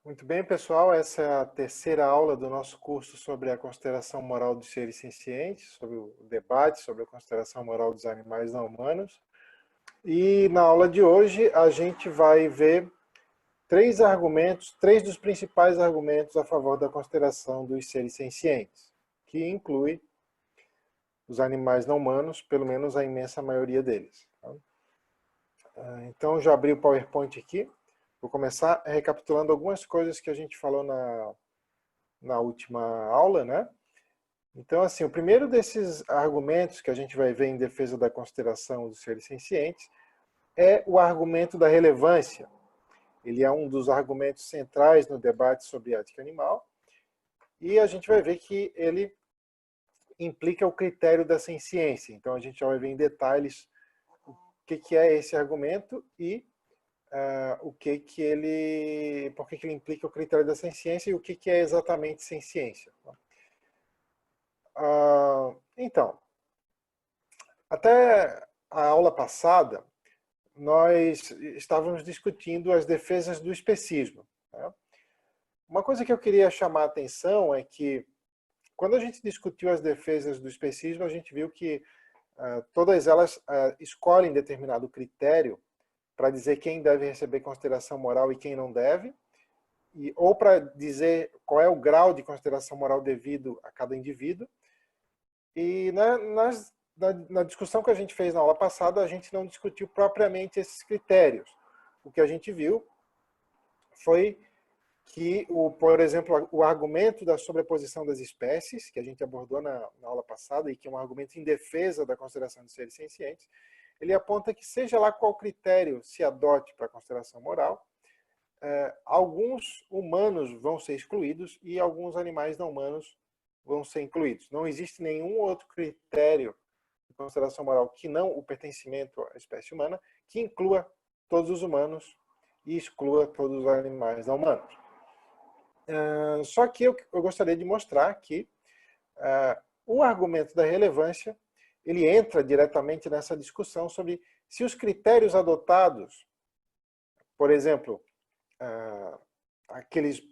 Muito bem, pessoal. Essa é a terceira aula do nosso curso sobre a consideração moral dos seres sencientes, sobre o debate sobre a consideração moral dos animais não humanos. E na aula de hoje a gente vai ver três dos principais argumentos a favor da consideração dos seres sencientes, que inclui os animais não humanos, pelo menos a imensa maioria deles. Então, já abri o PowerPoint aqui. Vou começar recapitulando algumas coisas que a gente falou na última aula, né? Então, assim, o primeiro desses argumentos que a gente vai ver em defesa da consideração dos seres sencientes é o argumento da relevância. Ele é um dos argumentos centrais no debate sobre ética animal, e a gente vai ver que ele implica o critério da senciência. Então, a gente já vai ver em detalhes o que é esse argumento e por que ele implica o critério da senciência e o que é exatamente senciência. Então, até a aula passada, nós estávamos discutindo as defesas do especismo. Né? Uma coisa que eu queria chamar a atenção é que, quando a gente discutiu as defesas do especismo, a gente viu que todas elas escolhem determinado critério para dizer quem deve receber consideração moral e quem não deve, ou para dizer qual é o grau de consideração moral devido a cada indivíduo. E na discussão que a gente fez na aula passada, a gente não discutiu propriamente esses critérios. O que a gente viu foi que, por exemplo, o argumento da sobreposição das espécies, que a gente abordou na aula passada, e que é um argumento em defesa da consideração de seres sencientes, ele aponta que, seja lá qual critério se adote para a consideração moral, alguns humanos vão ser excluídos e alguns animais não humanos vão ser incluídos. Não existe nenhum outro critério de consideração moral que não o pertencimento à espécie humana que inclua todos os humanos e exclua todos os animais não humanos. Só que eu gostaria de mostrar que o argumento da relevância ele entra diretamente nessa discussão sobre se os critérios adotados, por exemplo,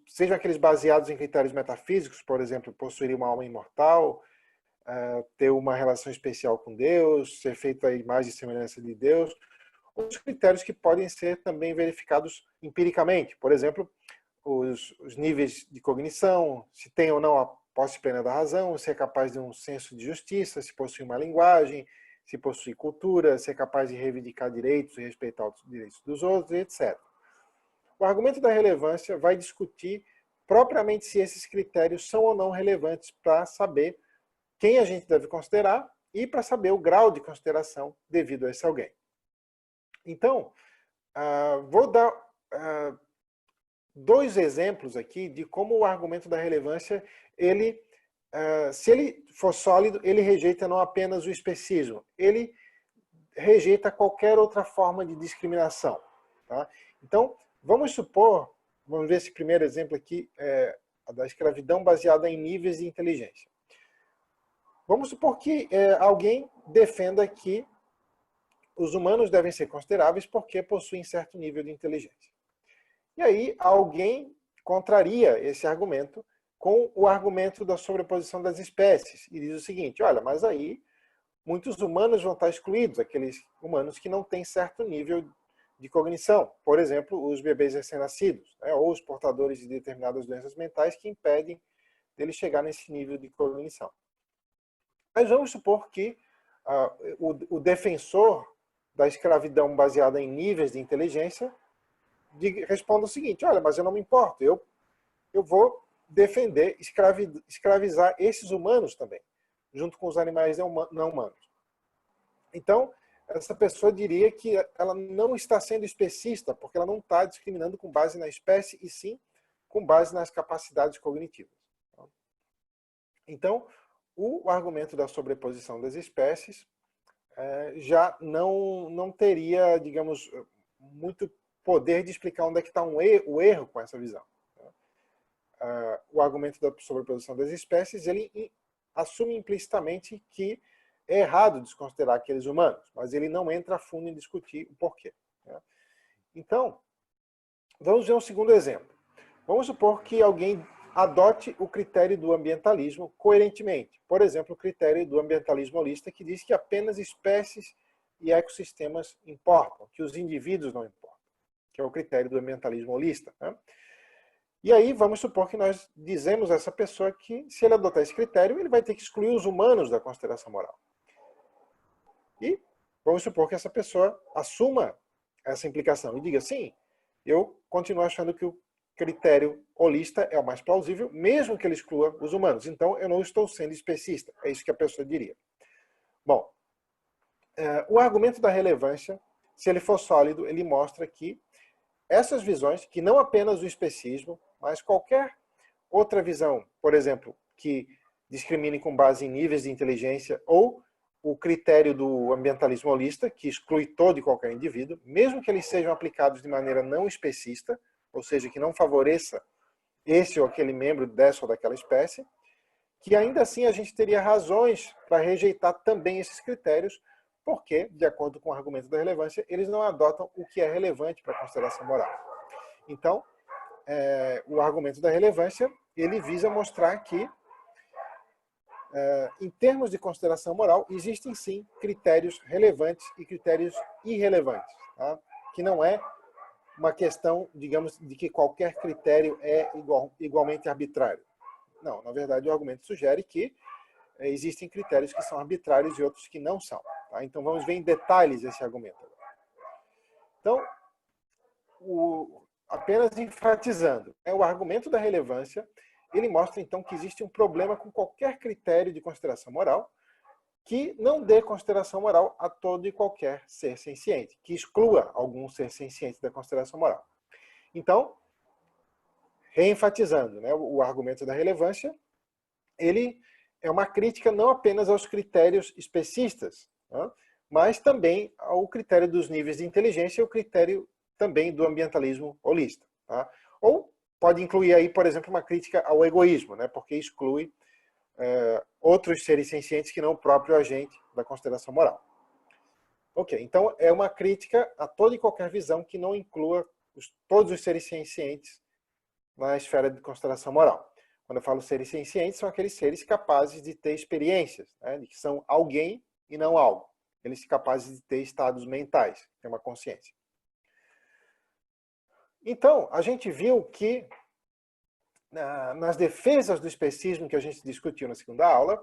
sejam aqueles baseados em critérios metafísicos, por exemplo, possuir uma alma imortal, ter uma relação especial com Deus, ser feito à imagem e semelhança de Deus, ou os critérios que podem ser também verificados empiricamente, por exemplo, os níveis de cognição, se tem ou não a posse plena da razão, se é capaz de um senso de justiça, se possui uma linguagem, se possui cultura, se é capaz de reivindicar direitos e respeitar os direitos dos outros, etc. O argumento da relevância vai discutir propriamente se esses critérios são ou não relevantes para saber quem a gente deve considerar e para saber o grau de consideração devido a esse alguém. Então, vou dar dois exemplos aqui de como o argumento da relevância, se ele for sólido, ele rejeita não apenas o especismo, ele rejeita qualquer outra forma de discriminação. Tá? Então, vamos ver esse primeiro exemplo aqui, da escravidão baseada em níveis de inteligência. Vamos supor que alguém defenda que os humanos devem ser consideráveis porque possuem certo nível de inteligência. E aí alguém contraria esse argumento com o argumento da sobreposição das espécies e diz o seguinte: olha, mas aí muitos humanos vão estar excluídos, aqueles humanos que não têm certo nível de cognição, por exemplo, os bebês recém-nascidos, né, ou os portadores de determinadas doenças mentais que impedem dele chegar nesse nível de cognição. Mas vamos supor que o defensor da escravidão baseada em níveis de inteligência responda o seguinte: olha, mas eu não me importo, eu vou defender, escravizar esses humanos também, junto com os animais não humanos. Então, essa pessoa diria que ela não está sendo especista, porque ela não está discriminando com base na espécie, e sim com base nas capacidades cognitivas. Então, o argumento da sobreposição das espécies já não teria, digamos, muito poder de explicar onde é que está o erro com essa visão. O argumento da sobreposição das espécies, ele assume implicitamente que é errado desconsiderar aqueles humanos, mas ele não entra a fundo em discutir o porquê. Então, vamos ver um segundo exemplo. Vamos supor que alguém adote o critério do ambientalismo coerentemente. Por exemplo, o critério do ambientalismo holista, que diz que apenas espécies e ecossistemas importam, que os indivíduos não importam, que é o critério do ambientalismo holista, né? E aí vamos supor que nós dizemos a essa pessoa que, se ele adotar esse critério, ele vai ter que excluir os humanos da consideração moral. E vamos supor que essa pessoa assuma essa implicação e diga, sim, eu continuo achando que o critério holista é o mais plausível, mesmo que ele exclua os humanos. Então, eu não estou sendo especista. É isso que a pessoa diria. Bom, o argumento da relevância, se ele for sólido, ele mostra que essas visões, que não apenas o especismo, mas qualquer outra visão, por exemplo, que discrimine com base em níveis de inteligência, ou o critério do ambientalismo holista, que exclui todo e qualquer indivíduo, mesmo que eles sejam aplicados de maneira não especista, ou seja, que não favoreça esse ou aquele membro dessa ou daquela espécie, que ainda assim a gente teria razões para rejeitar também esses critérios, porque, de acordo com o argumento da relevância, eles não adotam o que é relevante para a consideração moral. Então, o argumento da relevância, ele visa mostrar que, em termos de consideração moral, existem sim critérios relevantes e critérios irrelevantes, tá? Que não é uma questão, digamos, de que qualquer critério é igualmente arbitrário. Não, na verdade o argumento sugere que existem critérios que são arbitrários e outros que não são. Tá? Então vamos ver em detalhes esse argumento. Então, apenas enfatizando, o argumento da relevância, ele mostra então que existe um problema com qualquer critério de consideração moral que não dê consideração moral a todo e qualquer ser senciente, que exclua algum ser senciente da consideração moral. Então, reenfatizando, né, o argumento da relevância, ele é uma crítica não apenas aos critérios especistas, né, mas também ao critério dos níveis de inteligência e o critério também do ambientalismo holista. Tá? Ou pode incluir aí, por exemplo, uma crítica ao egoísmo, né, porque exclui outros seres sencientes que não o próprio agente da consideração moral. Ok, então é uma crítica a toda e qualquer visão que não inclua todos os seres sencientes na esfera de consideração moral. Quando eu falo seres sencientes, são aqueles seres capazes de ter experiências, né, de que são alguém e não algo. Eles são capazes de ter estados mentais, ter uma consciência. Então, a gente viu que nas defesas do especismo que a gente discutiu na segunda aula,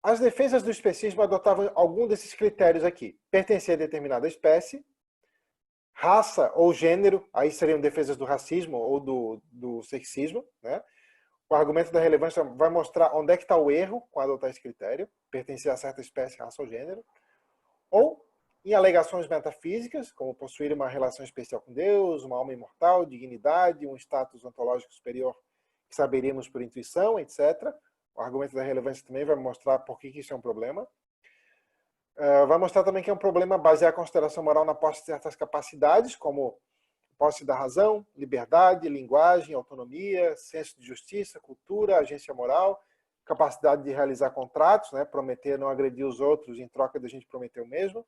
as defesas do especismo adotavam algum desses critérios aqui. Pertencer a determinada espécie, raça ou gênero, aí seriam defesas do racismo ou do sexismo, né? O argumento da relevância vai mostrar onde é que está o erro com adotar esse critério, pertencer a certa espécie, raça ou gênero. Ou em alegações metafísicas, como possuir uma relação especial com Deus, uma alma imortal, dignidade, um status ontológico superior que saberíamos por intuição, etc. O argumento da relevância também vai mostrar por que isso é um problema. Vai mostrar também que é um problema basear a consideração moral na posse de certas capacidades, como posse da razão, liberdade, linguagem, autonomia, senso de justiça, cultura, agência moral, capacidade de realizar contratos, né, prometer não agredir os outros em troca de a gente prometer o mesmo,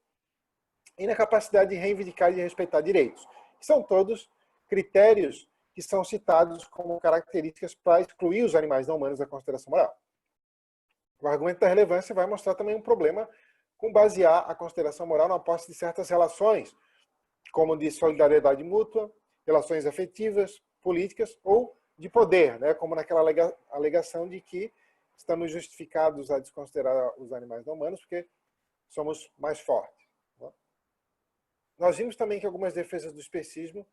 e na capacidade de reivindicar e respeitar direitos. São todos critérios que são citados como características para excluir os animais não humanos da consideração moral. O argumento da relevância vai mostrar também um problema com basear a consideração moral na posse de certas relações, como de solidariedade mútua, relações afetivas, políticas ou de poder, né? Como naquela alegação de que estamos justificados a desconsiderar os animais não humanos porque somos mais fortes. Né? Nós vimos também que algumas defesas do especismo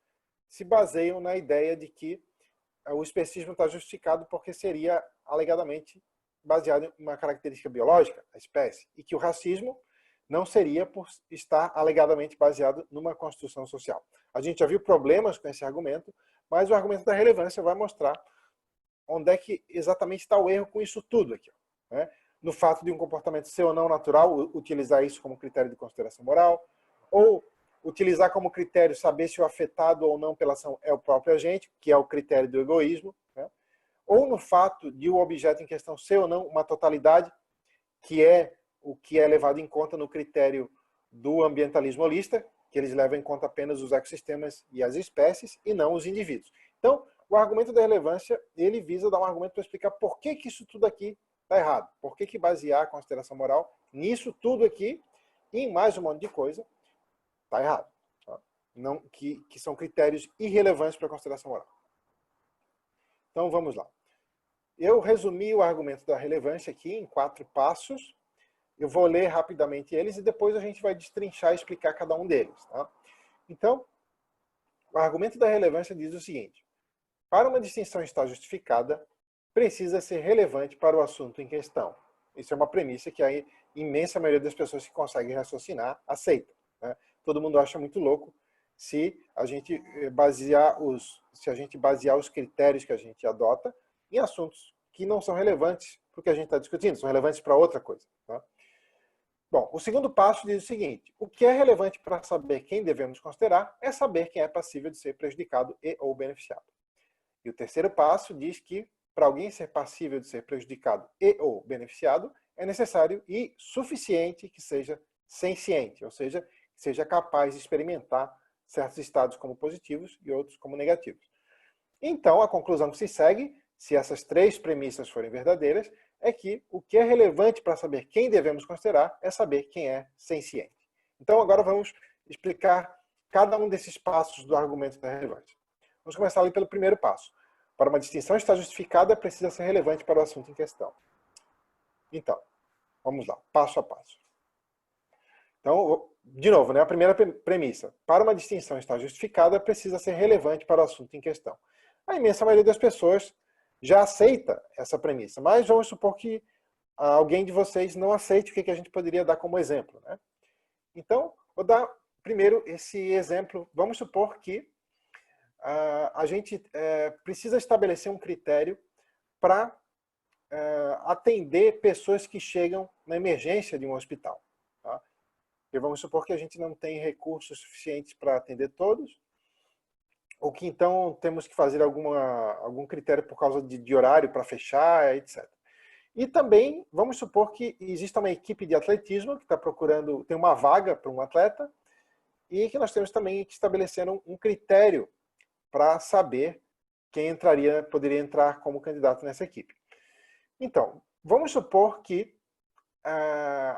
se baseiam na ideia de que o especismo está justificado porque seria alegadamente baseado em uma característica biológica, a espécie, e que o racismo não seria por estar alegadamente baseado numa construção social. A gente já viu problemas com esse argumento, mas o argumento da relevância vai mostrar onde é que exatamente está o erro com isso tudo aqui. Né? No fato de um comportamento ser ou não natural, utilizar isso como critério de consideração moral, ou utilizar como critério saber se o afetado ou não pela ação é o próprio agente, que é o critério do egoísmo, né? Ou no fato de o objeto em questão ser ou não uma totalidade, que é o que é levado em conta no critério do ambientalismo holista, que eles levam em conta apenas os ecossistemas e as espécies, e não os indivíduos. Então, o argumento da relevância, ele visa dar um argumento para explicar por que isso tudo aqui está errado. Por que basear a consideração moral nisso tudo aqui e em mais um monte de coisa está errado. Tá? Não, que são critérios irrelevantes para a consideração moral. Então, vamos lá. Eu resumi o argumento da relevância aqui em 4 passos. Eu vou ler rapidamente eles e depois a gente vai destrinchar e explicar cada um deles. Tá? Então, o argumento da relevância diz o seguinte: para uma distinção estar justificada, precisa ser relevante para o assunto em questão. Isso é uma premissa que a imensa maioria das pessoas que conseguem raciocinar aceita. Né? Todo mundo acha muito louco se a gente basear os critérios que a gente adota em assuntos que não são relevantes para o que a gente está discutindo, são relevantes para outra coisa. Tá? Bom, o segundo passo diz o seguinte: o que é relevante para saber quem devemos considerar é saber quem é passível de ser prejudicado e ou beneficiado. E o terceiro passo diz que, para alguém ser passível de ser prejudicado e ou beneficiado, é necessário e suficiente que seja senciente, ou seja, que seja capaz de experimentar certos estados como positivos e outros como negativos. Então, a conclusão que se segue, se essas 3 premissas forem verdadeiras, é que o que é relevante para saber quem devemos considerar é saber quem é senciente. Então, agora vamos explicar cada um desses passos do argumento da relevância. Vamos começar ali pelo primeiro passo. Para uma distinção estar justificada, precisa ser relevante para o assunto em questão. Então, vamos lá, passo a passo. Então, de novo, né, a primeira premissa. Para uma distinção estar justificada, precisa ser relevante para o assunto em questão. A imensa maioria das pessoas já aceita essa premissa, mas vamos supor que alguém de vocês não aceite o que a gente poderia dar como exemplo. Né? Então, vou dar primeiro esse exemplo. Vamos supor que a gente precisa estabelecer um critério para atender pessoas que chegam na emergência de um hospital. Tá? E vamos supor que a gente não tem recursos suficientes para atender todos, ou que então temos que fazer algum critério por causa de horário para fechar, etc. E também vamos supor que exista uma equipe de atletismo que está procurando, tem uma vaga para um atleta, e que nós temos também que estabelecer um critério para saber quem poderia entrar como candidato nessa equipe. Então, vamos supor que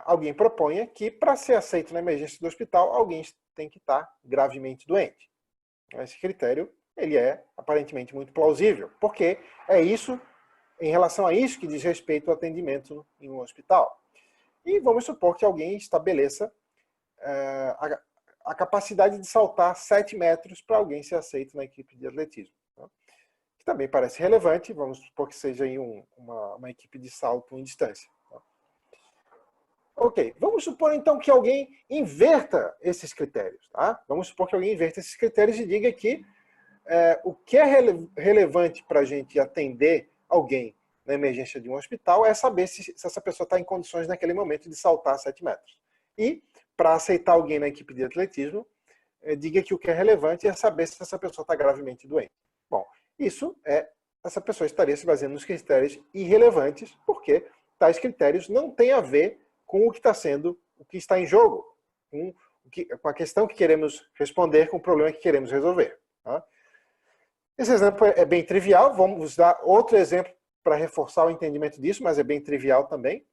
alguém proponha que, para ser aceito na emergência do hospital, alguém tem que estar gravemente doente. Esse critério ele é aparentemente muito plausível, porque é isso, em relação a isso, que diz respeito ao atendimento em um hospital. E vamos supor que alguém estabeleça a capacidade de saltar 7 metros para alguém ser aceito na equipe de atletismo. Tá? Que também parece relevante, vamos supor que seja aí uma equipe de salto em distância. Tá? Ok, vamos supor então que alguém inverta esses critérios. Tá? Vamos supor que alguém inverta esses critérios e diga que o que é relevante para a gente atender alguém na emergência de um hospital é saber se essa pessoa está em condições naquele momento de saltar 7 metros. E para aceitar alguém na equipe de atletismo, diga que o que é relevante é saber se essa pessoa está gravemente doente. Bom, essa pessoa estaria se baseando nos critérios irrelevantes, porque tais critérios não têm a ver com o que está em jogo, com a questão que queremos responder, com o problema que queremos resolver. Tá? Esse exemplo é bem trivial, vamos dar outro exemplo para reforçar o entendimento disso, mas é bem trivial também.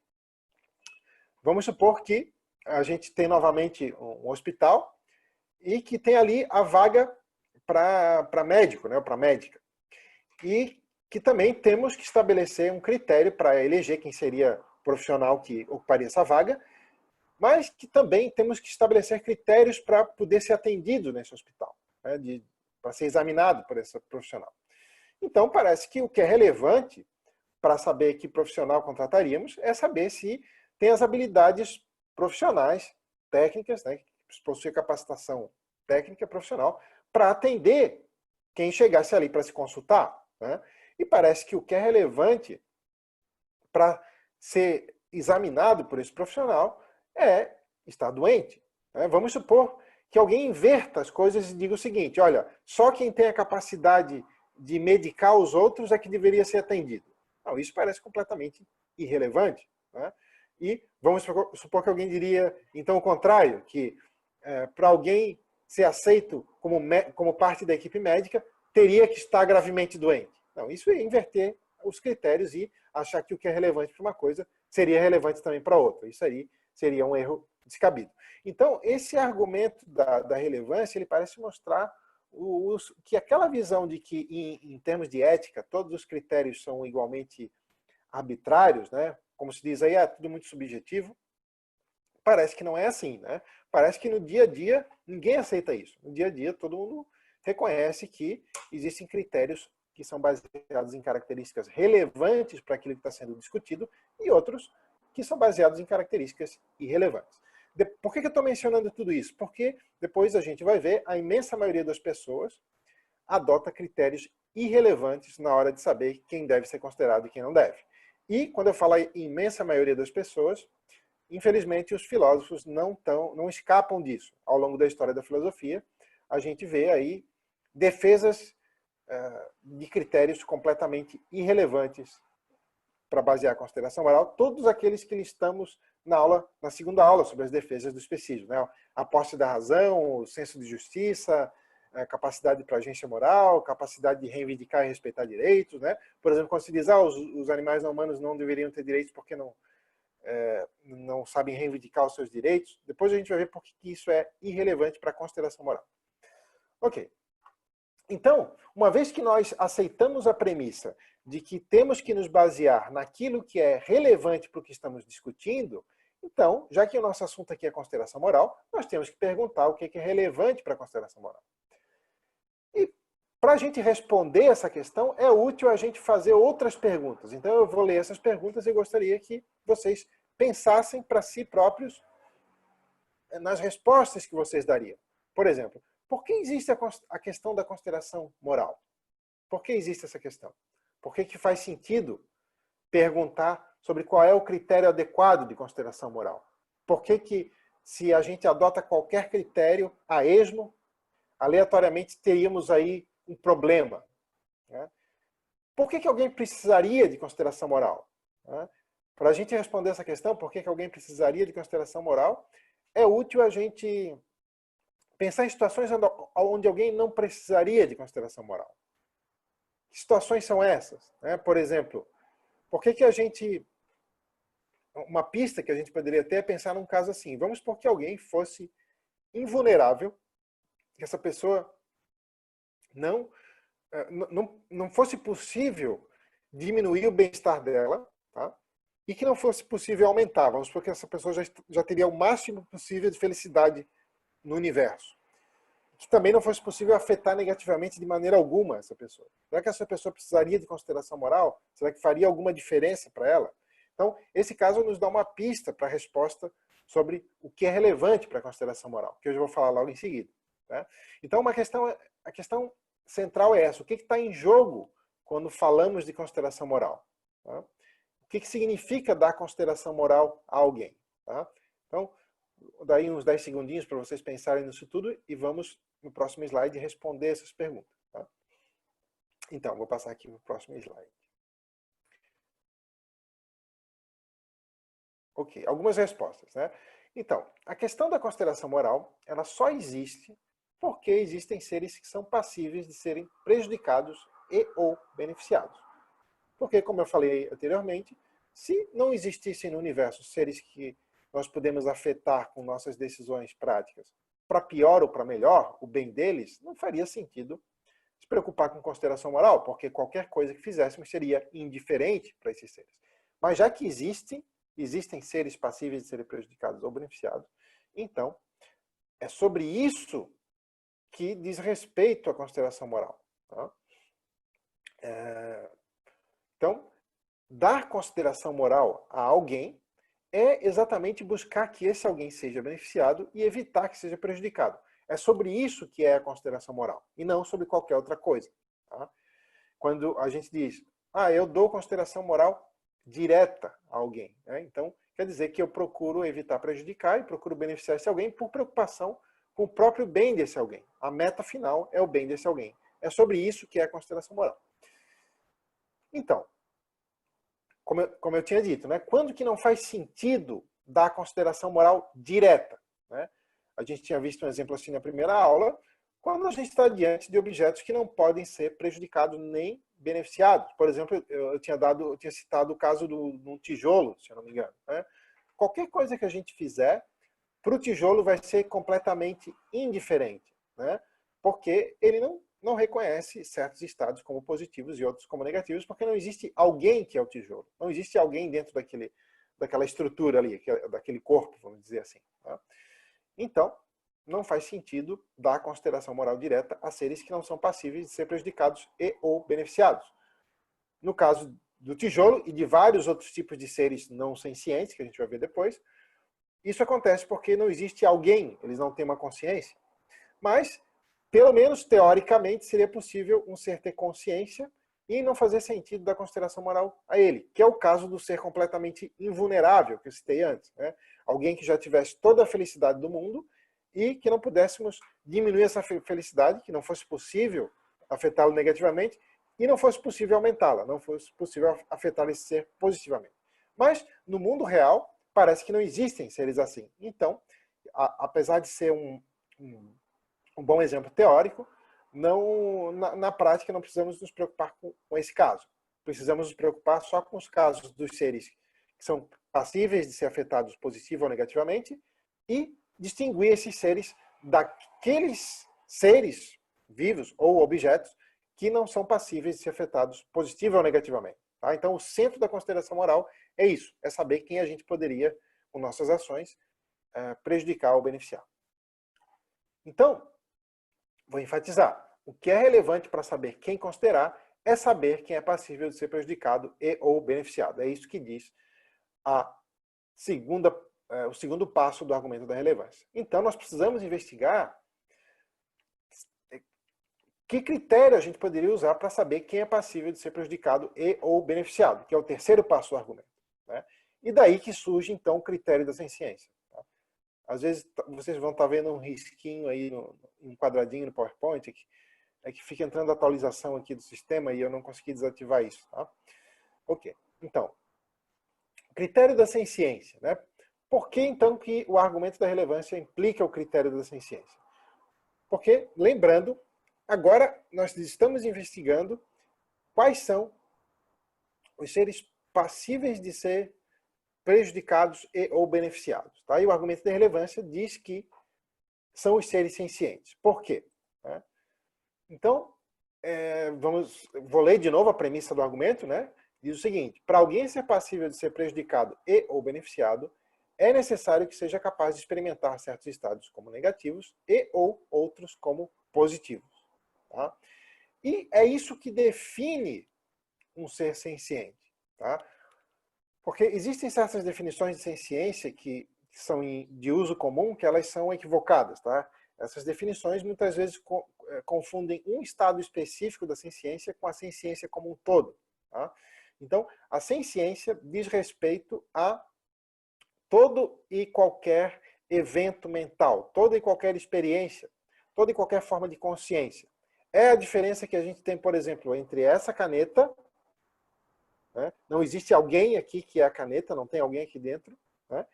Vamos supor que a gente tem novamente um hospital e que tem ali a vaga para médico, né, para médica. E que também temos que estabelecer um critério para eleger quem seria o profissional que ocuparia essa vaga, mas que também temos que estabelecer critérios para poder ser atendido nesse hospital, né, para ser examinado por esse profissional. Então, parece que o que é relevante para saber que profissional contrataríamos é saber se tem as habilidades profissionais, técnicas, né, que possui capacitação técnica profissional para atender quem chegasse ali para se consultar. Né? E parece que o que é relevante para ser examinado por esse profissional é estar doente. Né? Vamos supor que alguém inverta as coisas e diga o seguinte: olha, só quem tem a capacidade de medicar os outros é que deveria ser atendido. Não, isso parece completamente irrelevante. Né? E vamos supor que alguém diria, então, o contrário, que para alguém ser aceito como parte da equipe médica, teria que estar gravemente doente. Não, isso é inverter os critérios e achar que o que é relevante para uma coisa seria relevante também para outra. Isso aí seria um erro descabido. Então, esse argumento da relevância, ele parece mostrar que aquela visão de que, em termos de ética, todos os critérios são igualmente arbitrários, né? Como se diz aí, é tudo muito subjetivo, parece que não é assim, né? Parece que no dia a dia ninguém aceita isso. No dia a dia todo mundo reconhece que existem critérios que são baseados em características relevantes para aquilo que está sendo discutido e outros que são baseados em características irrelevantes. Por que eu estou mencionando tudo isso? Porque depois a gente vai ver a imensa maioria das pessoas adota critérios irrelevantes na hora de saber quem deve ser considerado e quem não deve. E quando eu falo imensa maioria das pessoas, infelizmente os filósofos não escapam disso. Ao longo da história da filosofia, a gente vê aí defesas de critérios completamente irrelevantes para basear a consideração moral, todos aqueles que listamos na segunda aula sobre as defesas do especismo, né? A posse da razão, o senso de justiça, a capacidade para agência moral, capacidade de reivindicar e respeitar direitos, né? Por exemplo, quando se diz os animais não humanos não deveriam ter direitos porque não sabem reivindicar os seus direitos, depois a gente vai ver por que isso é irrelevante para a consideração moral. Ok. Então, uma vez que nós aceitamos a premissa de que temos que nos basear naquilo que é relevante para o que estamos discutindo, então, já que o nosso assunto aqui é consideração moral, nós temos que perguntar o que é relevante para a consideração moral. E para a gente responder essa questão, é útil a gente fazer outras perguntas. Então, eu vou ler essas perguntas e gostaria que vocês pensassem para si próprios nas respostas que vocês dariam. Por exemplo, por que existe a questão da consideração moral? Por que existe essa questão? Por que faz sentido perguntar sobre qual é o critério adequado de consideração moral? Por que se a gente adota qualquer critério a esmo, aleatoriamente teríamos aí um problema? Né? Por que alguém precisaria de consideração moral? Né? Para a gente responder essa questão, por que alguém precisaria de consideração moral, é útil a gente pensar em situações onde alguém não precisaria de consideração moral. Que situações são essas? Por exemplo, por que a gente... Uma pista que a gente poderia ter é pensar num caso assim. Vamos supor que alguém fosse invulnerável, que essa pessoa não fosse possível diminuir o bem-estar dela, tá? E que não fosse possível aumentar. Vamos supor que essa pessoa já teria o máximo possível de felicidade no universo. Que também não fosse possível afetar negativamente de maneira alguma essa pessoa. Será que essa pessoa precisaria de consideração moral? Será que faria alguma diferença para ela? Então, esse caso nos dá uma pista para a resposta sobre o que é relevante para a consideração moral, que eu já vou falar logo em seguida. Né? Então, a questão central é essa. O que está em jogo quando falamos de consideração moral? Tá? O que significa dar consideração moral a alguém? Tá? Então, daí uns 10 segundinhos para vocês pensarem nisso tudo e vamos, no próximo slide, responder essas perguntas. Tá? Então, vou passar aqui para o próximo slide. Ok, algumas respostas. Né? Então, a questão da consideração moral, ela só existe porque existem seres que são passíveis de serem prejudicados e ou beneficiados. Porque, como eu falei anteriormente, se não existissem no universo seres que nós podemos afetar com nossas decisões práticas, para pior ou para melhor, o bem deles, não faria sentido se preocupar com consideração moral, porque qualquer coisa que fizéssemos seria indiferente para esses seres. Mas já que existem seres passíveis de serem prejudicados ou beneficiados, então é sobre isso que diz respeito à consideração moral. Tá? Então, dar consideração moral a alguém é exatamente buscar que esse alguém seja beneficiado e evitar que seja prejudicado. É sobre isso que é a consideração moral, e não sobre qualquer outra coisa. Tá? Quando a gente diz, eu dou consideração moral direta a alguém. Né? Então, quer dizer que eu procuro evitar prejudicar e procuro beneficiar esse alguém por preocupação com o próprio bem desse alguém. A meta final é o bem desse alguém. É sobre isso que é a consideração moral. Então, como eu tinha dito, né? Quando que não faz sentido dar consideração moral direta? Né? A gente tinha visto um exemplo assim na primeira aula, quando a gente está diante de objetos que não podem ser prejudicados nem beneficiados. Por exemplo, eu tinha citado o caso de um tijolo, se eu não me engano, né? Qualquer coisa que a gente fizer, para o tijolo vai ser completamente indiferente, né? Porque ele não reconhece certos estados como positivos e outros como negativos, porque não existe alguém que é o tijolo. Não existe alguém dentro daquela estrutura ali, daquele corpo, vamos dizer assim. Tá? Então, não faz sentido dar consideração moral direta a seres que não são passíveis de ser prejudicados e ou beneficiados. No caso do tijolo e de vários outros tipos de seres não sencientes, que a gente vai ver depois, isso acontece porque não existe alguém, eles não têm uma consciência. Mas, pelo menos teoricamente, seria possível um ser ter consciência e não fazer sentido da consideração moral a ele, que é o caso do ser completamente invulnerável, que eu citei antes. Né? Alguém que já tivesse toda a felicidade do mundo e que não pudéssemos diminuir essa felicidade, que não fosse possível afetá-lo negativamente e não fosse possível aumentá-la, não fosse possível afetar esse ser positivamente. Mas, no mundo real, parece que não existem seres assim. Então, apesar de ser um bom exemplo teórico, na prática não precisamos nos preocupar com esse caso. Precisamos nos preocupar só com os casos dos seres que são passíveis de ser afetados positiva ou negativamente e distinguir esses seres daqueles seres vivos ou objetos que não são passíveis de ser afetados positiva ou negativamente. Tá? Então, o centro da consideração moral é isso, é saber quem a gente poderia, com nossas ações, prejudicar ou beneficiar. Então, vou enfatizar, o que é relevante para saber quem considerar é saber quem é passível de ser prejudicado e ou beneficiado. É isso que diz o segundo passo do argumento da relevância. Então, nós precisamos investigar que critério a gente poderia usar para saber quem é passível de ser prejudicado e ou beneficiado, que é o terceiro passo do argumento. Né? E daí que surge, então, o critério da senciência. Tá? Às vezes, vocês vão estar vendo um risquinho aí, um quadradinho no PowerPoint, que fica entrando a atualização aqui do sistema e eu não consegui desativar isso. Tá? Ok. Então, critério da senciência. Né? Por que, então, que o argumento da relevância implica o critério da senciência? Porque, lembrando, agora nós estamos investigando quais são os seres passíveis de ser prejudicados e ou beneficiados. Tá? E o argumento da relevância diz que são os seres sencientes. Por quê? Então, vou ler de novo a premissa do argumento, né? Diz o seguinte: para alguém ser passível de ser prejudicado e ou beneficiado, é necessário que seja capaz de experimentar certos estados como negativos e ou outros como positivos. Tá? E é isso que define um ser senciente. Tá? Porque existem certas definições de senciência que são de uso comum, que elas são equivocadas. Tá? Essas definições muitas vezes confundem um estado específico da senciência com a senciência como um todo. Tá? Então, a senciência diz respeito a todo e qualquer evento mental, toda e qualquer experiência, toda e qualquer forma de consciência. É a diferença que a gente tem, por exemplo, entre essa caneta, né? Não existe alguém aqui que é a caneta, não tem alguém aqui dentro, né?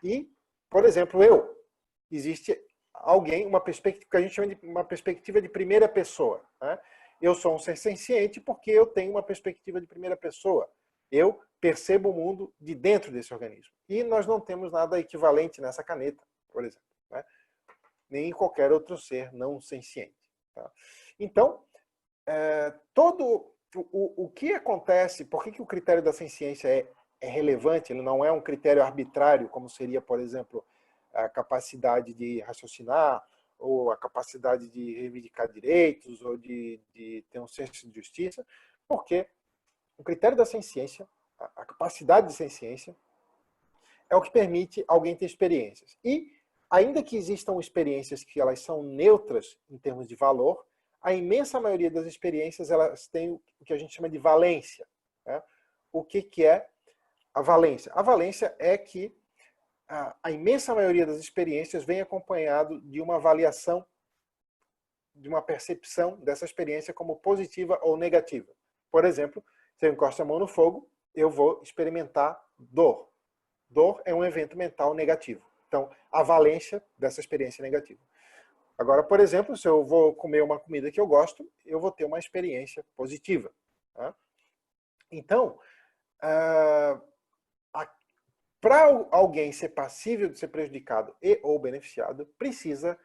E, por exemplo, eu. Existe alguém, uma perspectiva que a gente chama de uma perspectiva de primeira pessoa. Né? Eu sou um ser senciente porque eu tenho uma perspectiva de primeira pessoa. Eu percebo o mundo de dentro desse organismo. E nós não temos nada equivalente nessa caneta, por exemplo. Né? Nem em qualquer outro ser não senciente. Tá? Então, o que acontece, por que o critério da senciência é relevante, ele não é um critério arbitrário, como seria, por exemplo, a capacidade de raciocinar, ou a capacidade de reivindicar direitos, ou de ter um senso de justiça, porque o critério da senciência, a capacidade de senciência, é o que permite alguém ter experiências. E, ainda que existam experiências que elas são neutras em termos de valor, a imensa maioria das experiências elas têm o que a gente chama de valência. Né? O que é a valência? A valência é que a imensa maioria das experiências vem acompanhado de uma avaliação, de uma percepção dessa experiência como positiva ou negativa. Por exemplo, se eu encosto a mão no fogo, eu vou experimentar dor. Dor é um evento mental negativo. Então, a valência dessa experiência é negativa. Agora, por exemplo, se eu vou comer uma comida que eu gosto, eu vou ter uma experiência positiva. Tá? Então, para alguém ser passível de ser prejudicado e ou beneficiado, precisa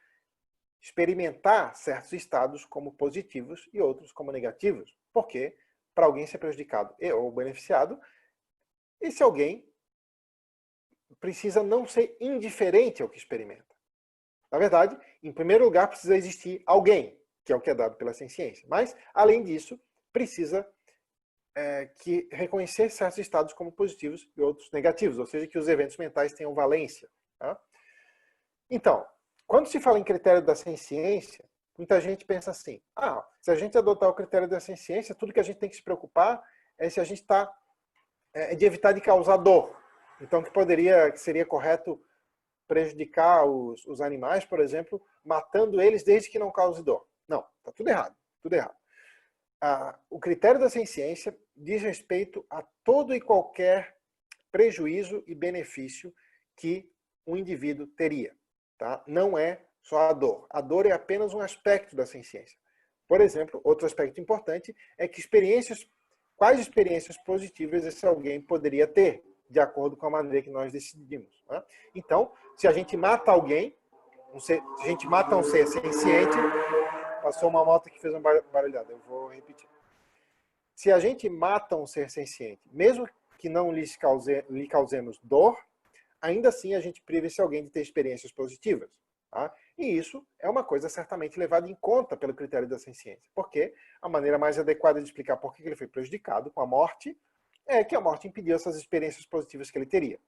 experimentar certos estados como positivos e outros como negativos. Porque, para alguém ser prejudicado e ou beneficiado, esse alguém precisa não ser indiferente ao que experimenta. Na verdade, em primeiro lugar, precisa existir alguém, que é o que é dado pela ciência. Mas, além disso, precisa reconhecer certos estados como positivos e outros negativos, ou seja, que os eventos mentais tenham valência. Tá? Então, quando se fala em critério da ciência, muita gente pensa assim, se a gente adotar o critério da ciência, tudo que a gente tem que se preocupar é se a gente está de evitar de causar dor. Então, que seria correto prejudicar os animais, por exemplo, matando eles desde que não cause dor. Não, está tudo errado, tudo errado. O critério da ciência diz respeito a todo e qualquer prejuízo e benefício que um indivíduo teria. Tá? Não é só a dor. A dor é apenas um aspecto da ciência. Por exemplo, outro aspecto importante é que quais experiências positivas esse alguém poderia ter, de acordo com a maneira que nós decidimos. Né? Então, se a gente mata alguém, se a gente mata um ser senciente, passou uma moto que fez uma barulhada, eu vou repetir. Se a gente mata um ser senciente, mesmo que não lhe causemos dor, ainda assim a gente priva esse alguém de ter experiências positivas. Tá? E isso é uma coisa certamente levada em conta pelo critério da ciência, porque a maneira mais adequada de explicar por que ele foi prejudicado com a morte é que a morte impediu essas experiências positivas que ele teria.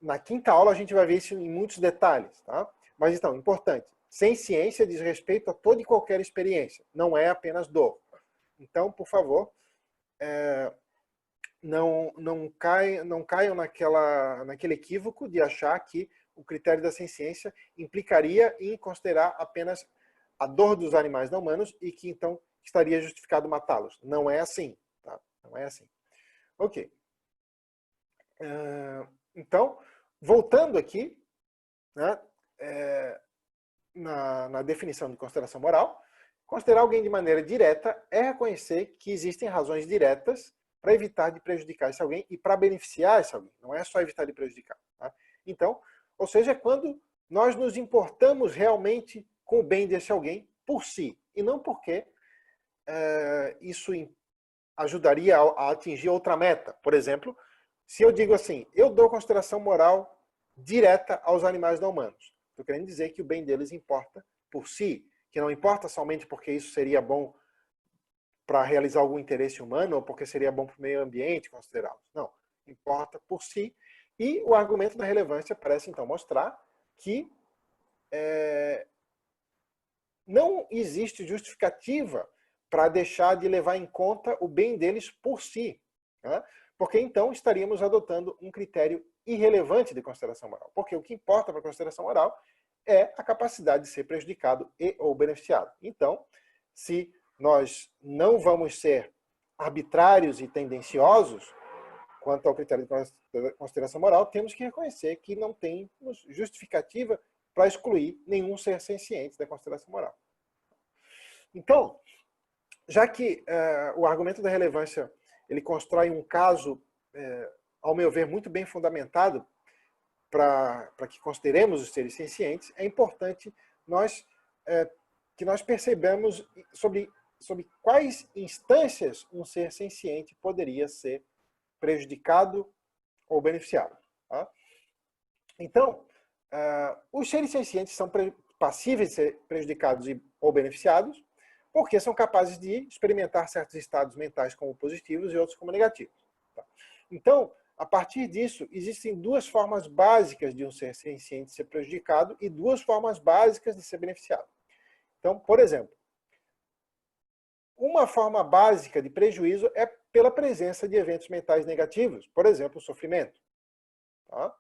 Na quinta aula a gente vai ver isso em muitos detalhes. Tá? Mas então, importante, sem ciência diz respeito a toda e qualquer experiência, não é apenas dor. Então, por favor, não caiam naquele equívoco de achar que o critério da ciência implicaria em considerar apenas a dor dos animais não humanos e que então estaria justificado matá-los. Não é assim. Tá? Não é assim. Ok. Então, voltando aqui, né, na definição de consideração moral, considerar alguém de maneira direta é reconhecer que existem razões diretas para evitar de prejudicar esse alguém e para beneficiar esse alguém. Não é só evitar de prejudicar. Tá? Então, ou seja, é quando nós nos importamos realmente com o bem desse alguém por si, e não porque isso ajudaria a atingir outra meta. Por exemplo, se eu digo assim, eu dou consideração moral direta aos animais não humanos. Estou querendo dizer que o bem deles importa por si, que não importa somente porque isso seria bom para realizar algum interesse humano ou porque seria bom para o meio ambiente considerá-los. Não, importa por si. E o argumento da relevância parece então mostrar que não existe justificativa para deixar de levar em conta o bem deles por si. Né? Porque então estaríamos adotando um critério irrelevante de consideração moral. Porque o que importa para a consideração moral é a capacidade de ser prejudicado e ou beneficiado. Então, se nós não vamos ser arbitrários e tendenciosos quanto ao critério de consideração moral, temos que reconhecer que não temos justificativa para excluir nenhum ser senciente da consideração moral. Então, já que o argumento da relevância ele constrói um caso, ao meu ver, muito bem fundamentado para que consideremos os seres sencientes, é importante que nós percebamos sobre quais instâncias um ser senciente poderia ser prejudicado ou beneficiado. Tá? Então, os seres sencientes são passíveis de ser prejudicados ou beneficiados porque são capazes de experimentar certos estados mentais como positivos e outros como negativos. Tá? Então, a partir disso, existem duas formas básicas de um ser senciente ser prejudicado e duas formas básicas de ser beneficiado. Então, por exemplo, uma forma básica de prejuízo é pela presença de eventos mentais negativos, por exemplo, o sofrimento. Tá?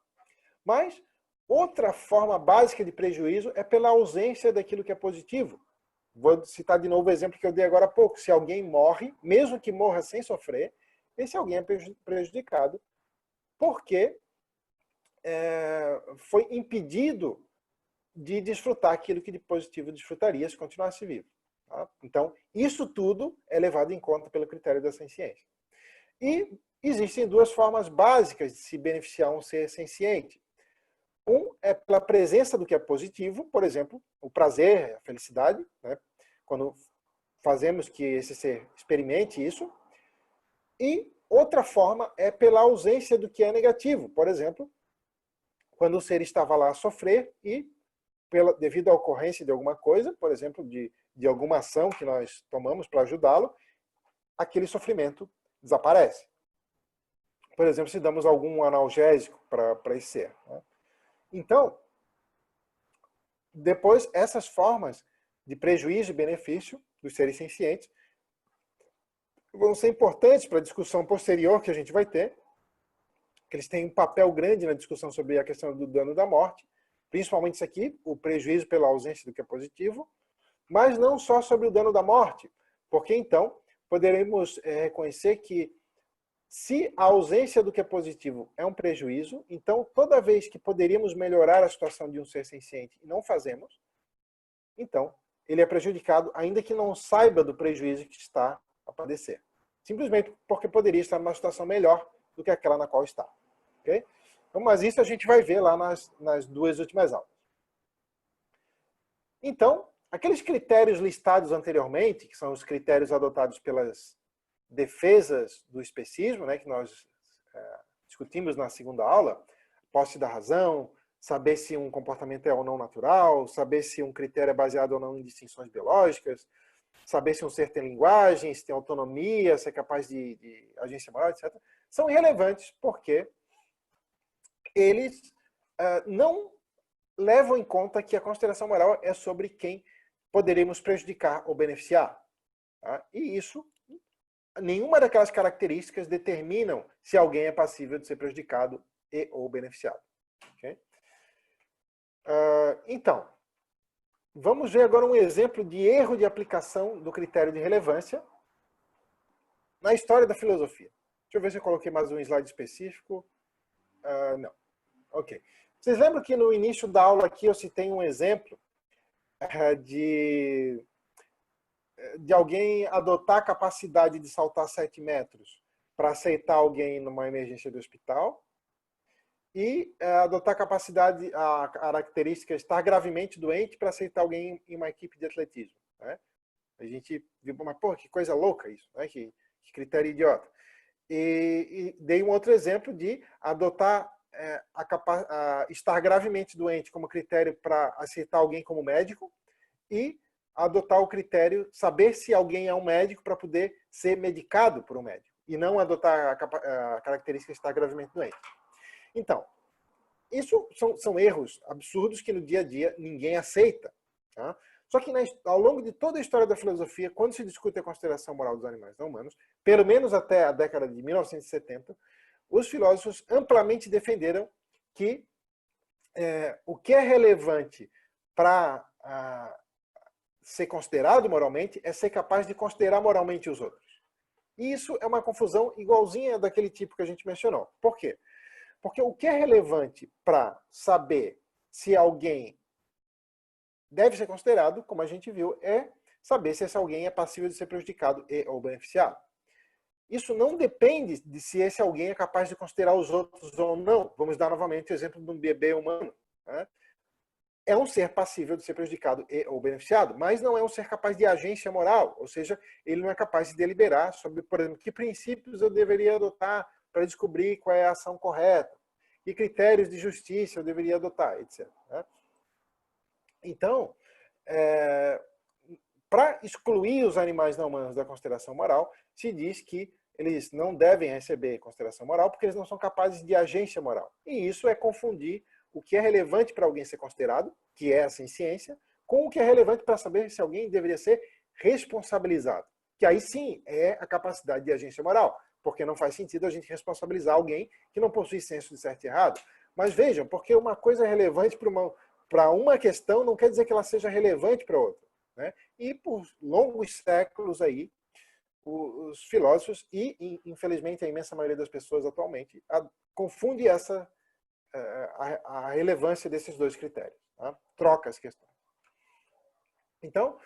Mas outra forma básica de prejuízo é pela ausência daquilo que é positivo. Vou citar de novo o exemplo que eu dei agora há pouco. Se alguém morre, mesmo que morra sem sofrer, esse alguém é prejudicado porque foi impedido de desfrutar aquilo que de positivo desfrutaria se continuasse vivo. Tá? Então, isso tudo é levado em conta pelo critério da senciência. E existem duas formas básicas de se beneficiar um ser senciente. Um é pela presença do que é positivo, por exemplo, o prazer, a felicidade, né? Quando fazemos que esse ser experimente isso. E outra forma é pela ausência do que é negativo, por exemplo, quando o ser estava lá a sofrer e, devido à ocorrência de alguma coisa, por exemplo, de alguma ação que nós tomamos para ajudá-lo, aquele sofrimento desaparece. Por exemplo, se damos algum analgésico para esse ser. Né? Então, depois, essas formas de prejuízo e benefício dos seres sencientes vão ser importantes para a discussão posterior que a gente vai ter, que eles têm um papel grande na discussão sobre a questão do dano da morte, principalmente isso aqui, o prejuízo pela ausência do que é positivo, mas não só sobre o dano da morte, porque então poderemos reconhecer que se a ausência do que é positivo é um prejuízo, então toda vez que poderíamos melhorar a situação de um ser senciente e não fazemos, então ele é prejudicado ainda que não saiba do prejuízo que está a padecer. Simplesmente porque poderia estar numa situação melhor do que aquela na qual está. Okay? Então, mas isso a gente vai ver lá nas duas últimas aulas. Então, aqueles critérios listados anteriormente, que são os critérios adotados pelas defesas do especismo, né, que nós discutimos na segunda aula, posse da razão, saber se um comportamento é ou não natural, saber se um critério é baseado ou não em distinções biológicas, saber se um ser tem linguagem, se tem autonomia, se é capaz de agência moral, etc., são irrelevantes porque eles não levam em conta que a consideração moral é sobre quem poderíamos prejudicar ou beneficiar. Tá? E isso, nenhuma daquelas características determinam se alguém é passível de ser prejudicado e ou beneficiado. Okay? Então, vamos ver agora um exemplo de erro de aplicação do critério de relevância na história da filosofia. Deixa eu ver se eu coloquei mais um slide específico. Não. Ok. Vocês lembram que no início da aula aqui eu citei um exemplo de alguém adotar a capacidade de saltar 7 metros para aceitar alguém numa emergência do hospital e adotar a característica de estar gravemente doente para aceitar alguém em uma equipe de atletismo. Né? A gente viu, mas pô, que coisa louca isso, né? Que critério idiota. E dei um outro exemplo de adotar estar gravemente doente como critério para aceitar alguém como médico e adotar o critério saber se alguém é um médico para poder ser medicado por um médico e não adotar a característica de estar gravemente doente. Então, isso são erros absurdos que no dia a dia ninguém aceita. Tá? Só que ao longo de toda a história da filosofia, quando se discute a consideração moral dos animais não humanos, pelo menos até a década de 1970, os filósofos amplamente defenderam que o que é relevante para ser considerado moralmente é ser capaz de considerar moralmente os outros. E isso é uma confusão igualzinha daquele tipo que a gente mencionou. Por quê? Porque o que é relevante para saber se alguém deve ser considerado, como a gente viu, é saber se esse alguém é passível de ser prejudicado e ou beneficiado. Isso não depende de se esse alguém é capaz de considerar os outros ou não. Vamos dar novamente o exemplo de um bebê humano. Né? É um ser passível de ser prejudicado e ou beneficiado, mas não é um ser capaz de agência moral, ou seja, ele não é capaz de deliberar sobre, por exemplo, que princípios eu deveria adotar para descobrir qual é a ação correta, que critérios de justiça eu deveria adotar, etc. Né? Então, para excluir os animais não humanos da consideração moral, se diz que eles não devem receber consideração moral porque eles não são capazes de agência moral. E isso é confundir o que é relevante para alguém ser considerado, que é a ciência, com o que é relevante para saber se alguém deveria ser responsabilizado. Que aí sim é a capacidade de agência moral, porque não faz sentido a gente responsabilizar alguém que não possui senso de certo e errado. Mas vejam, porque uma coisa é relevante para uma questão não quer dizer que ela seja relevante para outra. Né? E por longos séculos aí, os filósofos e, infelizmente, a imensa maioria das pessoas atualmente confunde a relevância desses dois critérios. Tá? Troca as questões. Então,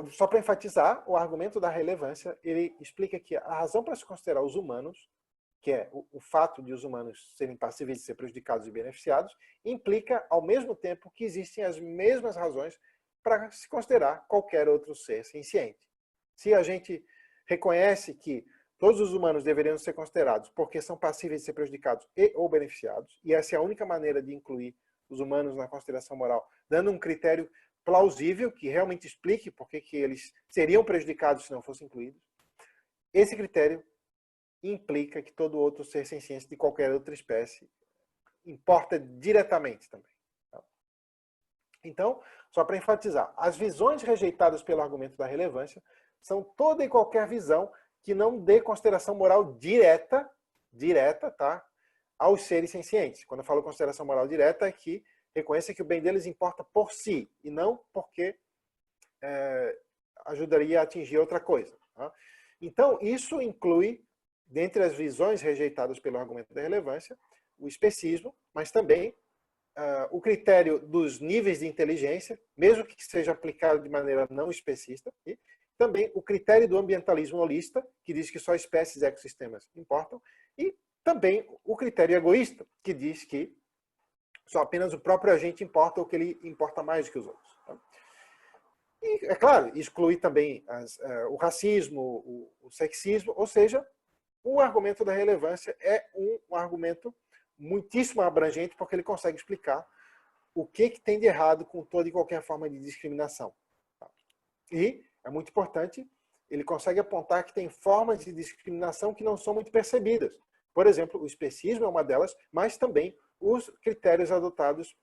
só para enfatizar, o argumento da relevância, ele explica que a razão para se considerar os humanos, que é o fato de os humanos serem passíveis de ser prejudicados e beneficiados, implica ao mesmo tempo que existem as mesmas razões para se considerar qualquer outro ser senciente. Se a gente reconhece que todos os humanos deveriam ser considerados porque são passíveis de ser prejudicados e ou beneficiados, e essa é a única maneira de incluir os humanos na consideração moral, dando um critério plausível que realmente explique por que eles seriam prejudicados se não fossem incluídos, esse critério implica que todo outro ser senciente de qualquer outra espécie importa diretamente também. Então, só para enfatizar, as visões rejeitadas pelo argumento da relevância são toda e qualquer visão que não dê consideração moral direta, tá, aos seres sencientes. Quando eu falo consideração moral direta, é que reconheça que o bem deles importa por si, e não porque ajudaria a atingir outra coisa. Tá? Então, isso inclui, dentre as visões rejeitadas pelo argumento da relevância, o especismo, mas também o critério dos níveis de inteligência, mesmo que seja aplicado de maneira não especista, e também o critério do ambientalismo holista, que diz que só espécies e ecossistemas importam, e também o critério egoísta, que diz que só apenas o próprio agente importa ou que ele importa mais do que os outros. Tá? E, é claro, exclui também o racismo, o sexismo, ou seja, o argumento da relevância é um argumento muitíssimo abrangente, porque ele consegue explicar o que tem de errado com toda e qualquer forma de discriminação. Tá? E, é muito importante, ele consegue apontar que tem formas de discriminação que não são muito percebidas. Por exemplo, o especismo é uma delas, mas também os critérios adotados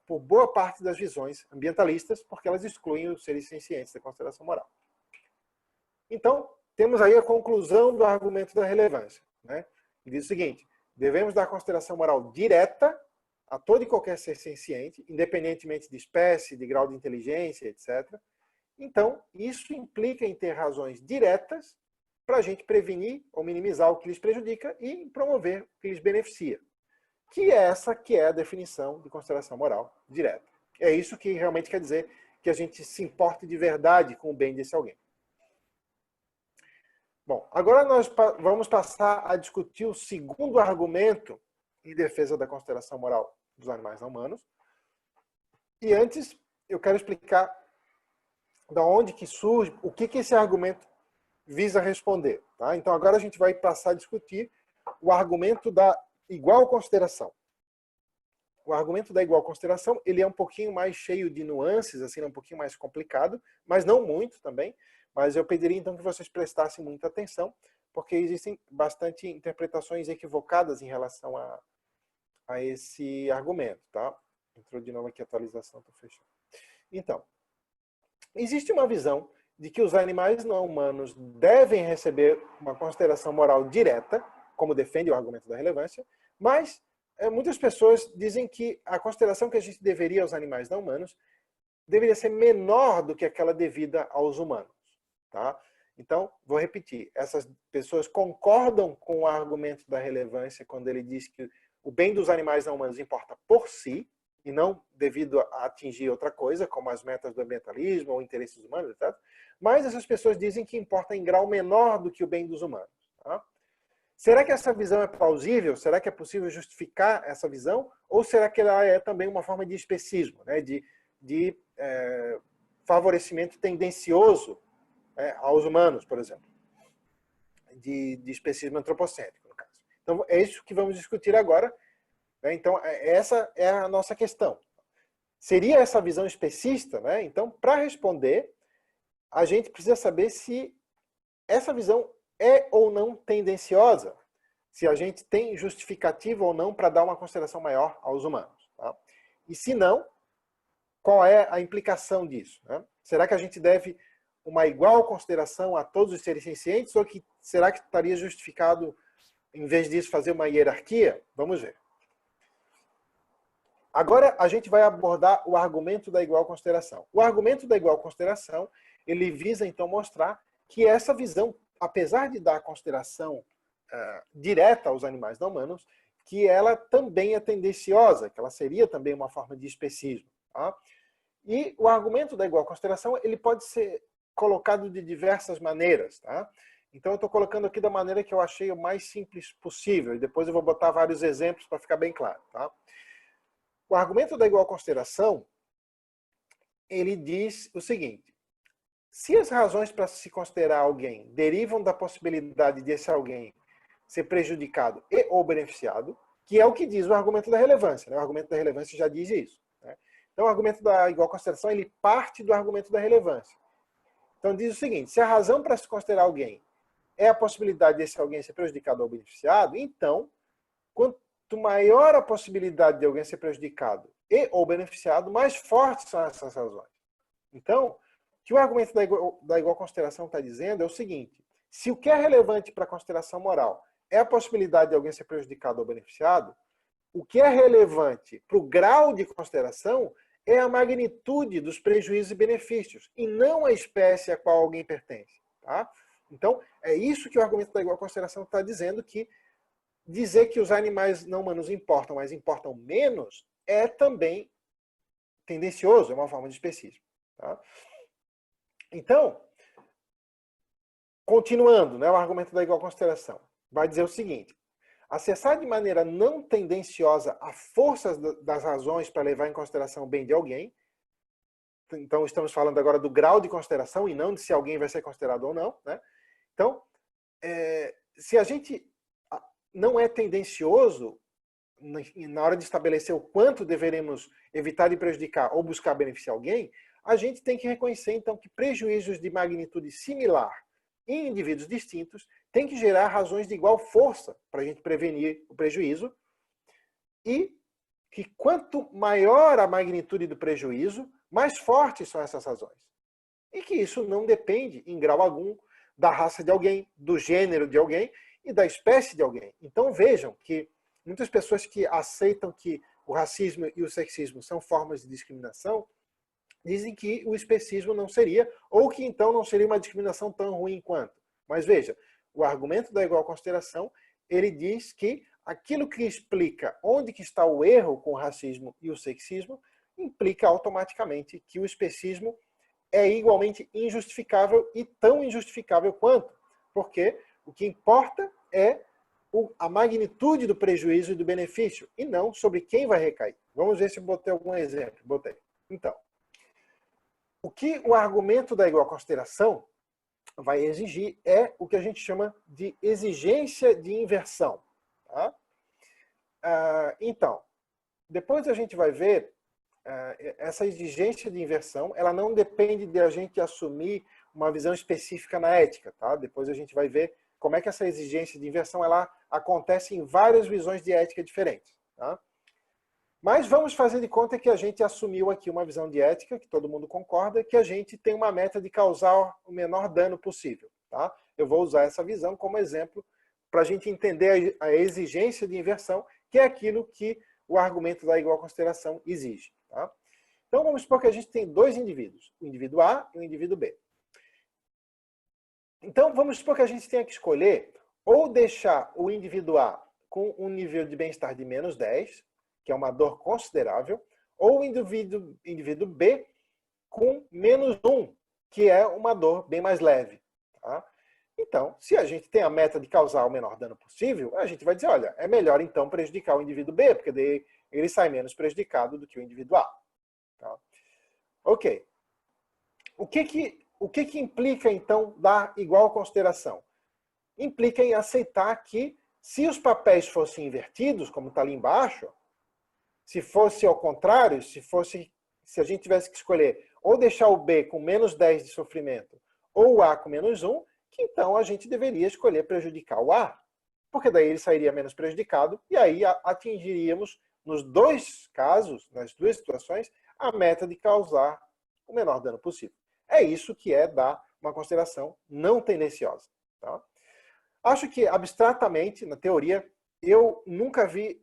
por boa parte das visões ambientalistas, porque elas excluem os seres sencientes da consideração moral. Então, temos aí a conclusão do argumento da relevância. Né? Ele diz o seguinte: devemos dar consideração moral direta a todo e qualquer ser senciente, independentemente de espécie, de grau de inteligência, etc. Então, isso implica em ter razões diretas para a gente prevenir ou minimizar o que lhes prejudica e promover o que lhes beneficia. Que é essa que é a definição de consideração moral direta. É isso que realmente quer dizer que a gente se importe de verdade com o bem desse alguém. Bom, agora nós vamos passar a discutir o segundo argumento em defesa da consideração moral dos animais não humanos. E antes, eu quero explicar da onde que surge, o que esse argumento visa responder. Tá? Então agora a gente vai passar a discutir o argumento da igual consideração. O argumento da igual consideração, ele é um pouquinho mais cheio de nuances, assim, é um pouquinho mais complicado, mas não muito também. Mas eu pediria então que vocês prestassem muita atenção, porque existem bastante interpretações equivocadas em relação a esse argumento. Tá? Entrou de novo aqui a atualização, estou fechando. Então, existe uma visão de que os animais não humanos devem receber uma consideração moral direta, como defende o argumento da relevância, mas muitas pessoas dizem que a consideração que a gente deveria aos animais não humanos deveria ser menor do que aquela devida aos humanos. Tá? Então, vou repetir, essas pessoas concordam com o argumento da relevância quando ele diz que o bem dos animais não humanos importa por si, e não devido a atingir outra coisa, como as metas do ambientalismo ou interesses humanos, etc. Mas essas pessoas dizem que importa em grau menor do que o bem dos humanos. Tá? Será que essa visão é plausível? Será que é possível justificar essa visão? Ou será que ela é também uma forma de especismo, né? de favorecimento tendencioso aos humanos, por exemplo? De especismo antropocêntrico, no caso. Então, é isso que vamos discutir agora. Então, essa é a nossa questão. Seria essa visão especista? Né? Então, para responder, a gente precisa saber se essa visão é ou não tendenciosa, se a gente tem justificativa ou não para dar uma consideração maior aos humanos. Tá? E se não, qual é a implicação disso? Né? Será que a gente deve uma igual consideração a todos os seres sencientes, ou será que estaria justificado, em vez disso, fazer uma hierarquia? Vamos ver. Agora a gente vai abordar o argumento da igual consideração. O argumento da igual consideração, ele visa então mostrar que essa visão, apesar de dar consideração direta aos animais não humanos, que ela também é tendenciosa, que ela seria também uma forma de especismo. Tá? E o argumento da igual consideração ele pode ser colocado de diversas maneiras. Tá? Então eu estou colocando aqui da maneira que eu achei o mais simples possível, e depois eu vou botar vários exemplos para ficar bem claro. Tá? O argumento da igual consideração, ele diz o seguinte: se as razões para se considerar alguém derivam da possibilidade de esse alguém ser prejudicado e ou beneficiado, que é o que diz o argumento da relevância. Né? O argumento da relevância já diz isso. Né? Então o argumento da igual consideração ele parte do argumento da relevância. Então diz o seguinte: se a razão para se considerar alguém é a possibilidade desse alguém ser prejudicado ou beneficiado, então, quanto maior a possibilidade de alguém ser prejudicado e ou beneficiado, mais fortes são essas razões. Então, o que o argumento da igual consideração está dizendo é o seguinte: se o que é relevante para a consideração moral é a possibilidade de alguém ser prejudicado ou beneficiado, o que é relevante para o grau de consideração é a magnitude dos prejuízos e benefícios, e não a espécie a qual alguém pertence. Tá? Então, é isso que o argumento da igual consideração está dizendo, que dizer que os animais não humanos importam, mas importam menos, é também tendencioso, é uma forma de especismo. Tá? Então, continuando, né, o argumento da igual consideração, vai dizer o seguinte: acessar de maneira não tendenciosa a forças das razões para levar em consideração o bem de alguém. Então, estamos falando agora do grau de consideração e não de se alguém vai ser considerado ou não. Né? Então, se a gente não é tendencioso na hora de estabelecer o quanto deveremos evitar de prejudicar ou buscar beneficiar alguém, a gente tem que reconhecer, então, que prejuízos de magnitude similar em indivíduos distintos têm que gerar razões de igual força para a gente prevenir o prejuízo, e que quanto maior a magnitude do prejuízo, mais fortes são essas razões. E que isso não depende, em grau algum, da raça de alguém, do gênero de alguém e da espécie de alguém. Então vejam que muitas pessoas que aceitam que o racismo e o sexismo são formas de discriminação, dizem que o especismo não seria, ou que então não seria uma discriminação tão ruim quanto. Mas veja, o argumento da igual consideração, ele diz que aquilo que explica onde que está o erro com o racismo e o sexismo, implica automaticamente que o especismo é igualmente injustificável e tão injustificável quanto, porque o que importa é a magnitude do prejuízo e do benefício, e não sobre quem vai recair. Vamos ver se eu botei algum exemplo. Botei. Então, o que o argumento da igual consideração vai exigir é o que a gente chama de exigência de inversão. Tá? Então, depois a gente vai ver essa exigência de inversão, ela não depende de a gente assumir uma visão específica na ética. Tá? Depois a gente vai ver como é que essa exigência de inversão ela acontece em várias visões de ética diferentes. Tá? Mas vamos fazer de conta que a gente assumiu aqui uma visão de ética, que todo mundo concorda, que a gente tem uma meta de causar o menor dano possível. Tá? Eu vou usar essa visão como exemplo para a gente entender a exigência de inversão, que é aquilo que o argumento da igual consideração exige. Tá? Então vamos supor que a gente tem dois indivíduos, o indivíduo A e o indivíduo B. Então vamos supor que a gente tenha que escolher ou deixar o indivíduo A com um nível de bem-estar de -10, que é uma dor considerável, ou o indivíduo B com -1, que é uma dor bem mais leve. Tá? Então, se a gente tem a meta de causar o menor dano possível, a gente vai dizer, olha, é melhor então prejudicar o indivíduo B, porque daí ele sai menos prejudicado do que o indivíduo A. Tá? Ok. O que implica então dar igual consideração? Implica em aceitar que se os papéis fossem invertidos, como está ali embaixo, se fosse ao contrário, se a gente tivesse que escolher ou deixar o B com -10 de sofrimento ou o A com -1, que então a gente deveria escolher prejudicar o A, porque daí ele sairia menos prejudicado e aí atingiríamos, nos dois casos, nas duas situações, a meta de causar o menor dano possível. É isso que é dar uma consideração não tendenciosa. Tá? Acho que, abstratamente, na teoria, eu nunca vi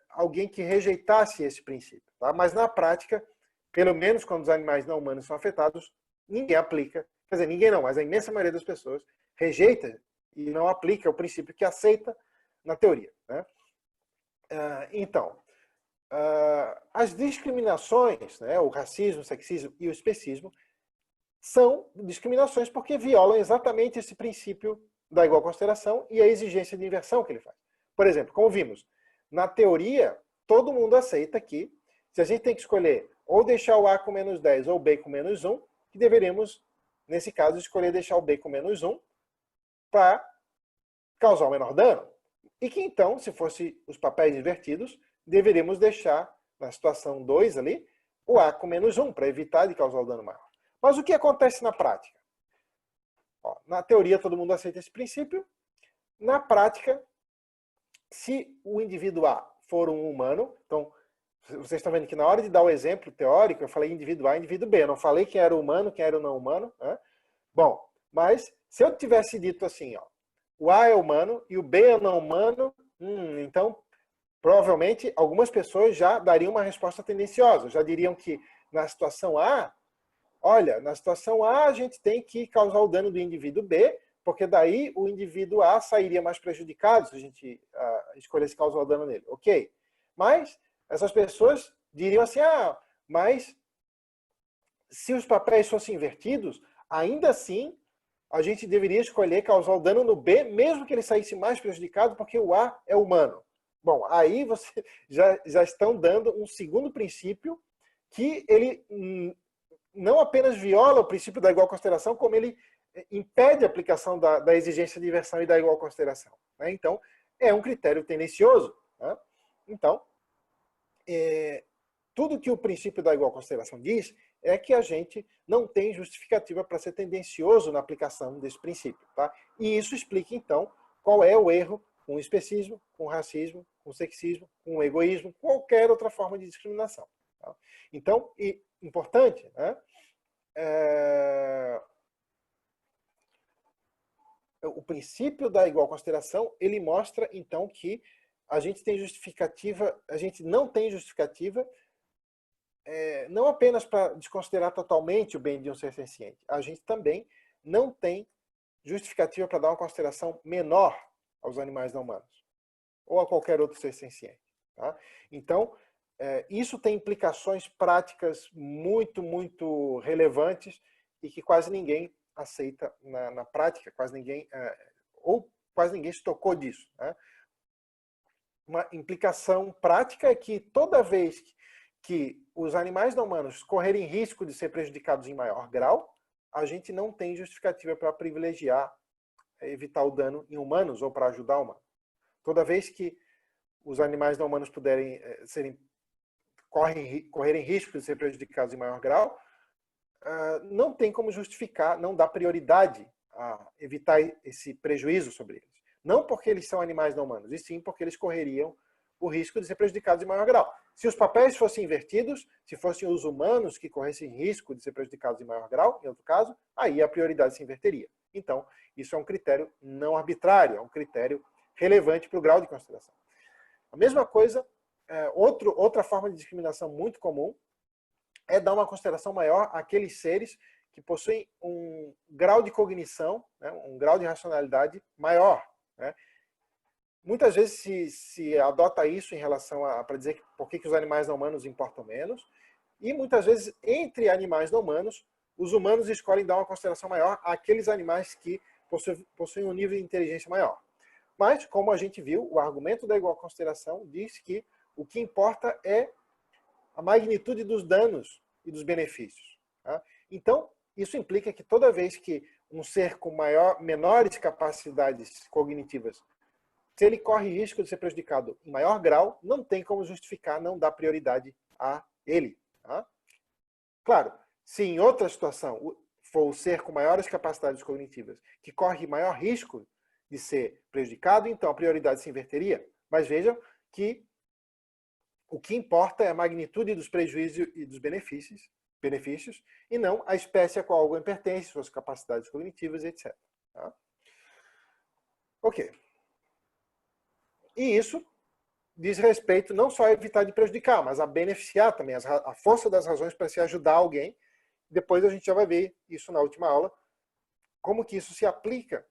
alguém que rejeitasse esse princípio. Tá? Mas na prática, pelo menos quando os animais não humanos são afetados, ninguém aplica. Quer dizer, ninguém não, mas a imensa maioria das pessoas rejeita e não aplica o princípio que aceita na teoria. Né? Então, as discriminações, né, o racismo, o sexismo e o especismo, são discriminações porque violam exatamente esse princípio da igual consideração e a exigência de inversão que ele faz. Por exemplo, como vimos, na teoria, todo mundo aceita que, se a gente tem que escolher ou deixar o A com menos 10 ou o B com menos 1, que deveríamos, nesse caso, escolher deixar o B com menos 1 para causar o menor dano. E que então, se fosse os papéis invertidos, deveríamos deixar, na situação 2 ali, o A com menos 1, para evitar de causar o dano maior. Mas o que acontece na prática? Na teoria, todo mundo aceita esse princípio. Na prática, se o indivíduo A for um humano, então, vocês estão vendo que na hora de dar o exemplo teórico, eu falei indivíduo A e indivíduo B. Eu não falei quem era o humano, quem era o não humano. Né? Bom, mas se eu tivesse dito assim, o A é humano e o B é não humano, então, provavelmente, algumas pessoas já dariam uma resposta tendenciosa. Já diriam que na situação A, olha, na situação A a gente tem que causar o dano do indivíduo B, porque daí o indivíduo A sairia mais prejudicado se a gente escolhesse causar o dano nele. Ok. Mas essas pessoas diriam assim, mas se os papéis fossem invertidos, ainda assim a gente deveria escolher causar o dano no B, mesmo que ele saísse mais prejudicado, porque o A é humano. Bom, aí vocês já estão dando um segundo princípio que ele não apenas viola o princípio da igual consideração, como ele impede a aplicação da exigência de inversão e da igual consideração. Né? Então, é um critério tendencioso. Né? Então, tudo que o princípio da igual consideração diz é que a gente não tem justificativa para ser tendencioso na aplicação desse princípio. Tá? E isso explica, então, qual é o erro com o especismo, com o racismo, com o sexismo, com o egoísmo, qualquer outra forma de discriminação. Tá? Então, importante, né? O princípio da igual consideração, ele mostra, então, que a gente tem justificativa, a gente não tem justificativa, não apenas para desconsiderar totalmente o bem de um ser senciente, a gente também não tem justificativa para dar uma consideração menor aos animais não humanos, ou a qualquer outro ser senciente. Tá? Então, isso tem implicações práticas muito, muito relevantes e que quase ninguém aceita na prática, quase ninguém, ou quase ninguém se tocou disso. Né? Uma implicação prática é que toda vez que os animais não humanos correrem risco de ser prejudicados em maior grau, a gente não tem justificativa para privilegiar, evitar o dano em humanos ou para ajudar humanos. Toda vez que os animais não humanos puderem correrem risco de ser prejudicados em maior grau, não tem como justificar, não dá prioridade a evitar esse prejuízo sobre eles. Não porque eles são animais não humanos, e sim porque eles correriam o risco de ser prejudicados em maior grau. Se os papéis fossem invertidos, se fossem os humanos que corressem risco de ser prejudicados em maior grau, em outro caso, aí a prioridade se inverteria. Então, isso é um critério não arbitrário, é um critério relevante para o grau de consideração. A mesma coisa, outra forma de discriminação muito comum é dar uma consideração maior àqueles seres que possuem um grau de cognição, né, um grau de racionalidade maior. Né? Muitas vezes se adota isso em relação para dizer por que os animais não humanos importam menos, e muitas vezes entre animais não humanos, os humanos escolhem dar uma consideração maior àqueles animais que possuem um nível de inteligência maior. Mas, como a gente viu, o argumento da igual consideração diz que o que importa é a magnitude dos danos e dos benefícios. Tá? Então, isso implica que toda vez que um ser com menores capacidades cognitivas, se ele corre risco de ser prejudicado em maior grau, não tem como justificar não dar prioridade a ele. Tá? Claro, se em outra situação for o ser com maiores capacidades cognitivas que corre maior risco de ser prejudicado, então a prioridade se inverteria. Mas vejam que o que importa é a magnitude dos prejuízos e dos benefícios, e não a espécie a qual alguém pertence, suas capacidades cognitivas, etc. Tá? Ok. E isso diz respeito não só a evitar de prejudicar, mas a beneficiar também, a força das razões para se ajudar alguém. Depois a gente já vai ver isso na última aula, como que isso se aplica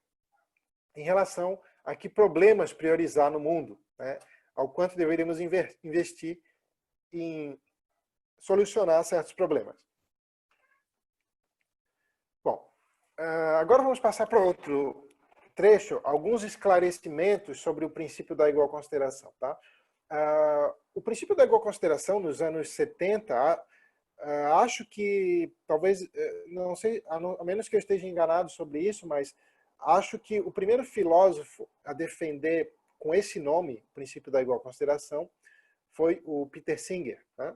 em relação a que problemas priorizar no mundo. Né? ao quanto deveríamos investir em solucionar certos problemas. Bom, agora vamos passar para outro trecho, alguns esclarecimentos sobre o princípio da igual consideração. Tá? O princípio da igual consideração, nos anos 70, acho que, talvez, não sei, a menos que eu esteja enganado sobre isso, mas acho que o primeiro filósofo a defender com esse nome, o princípio da igual consideração, foi o Peter Singer. Tá?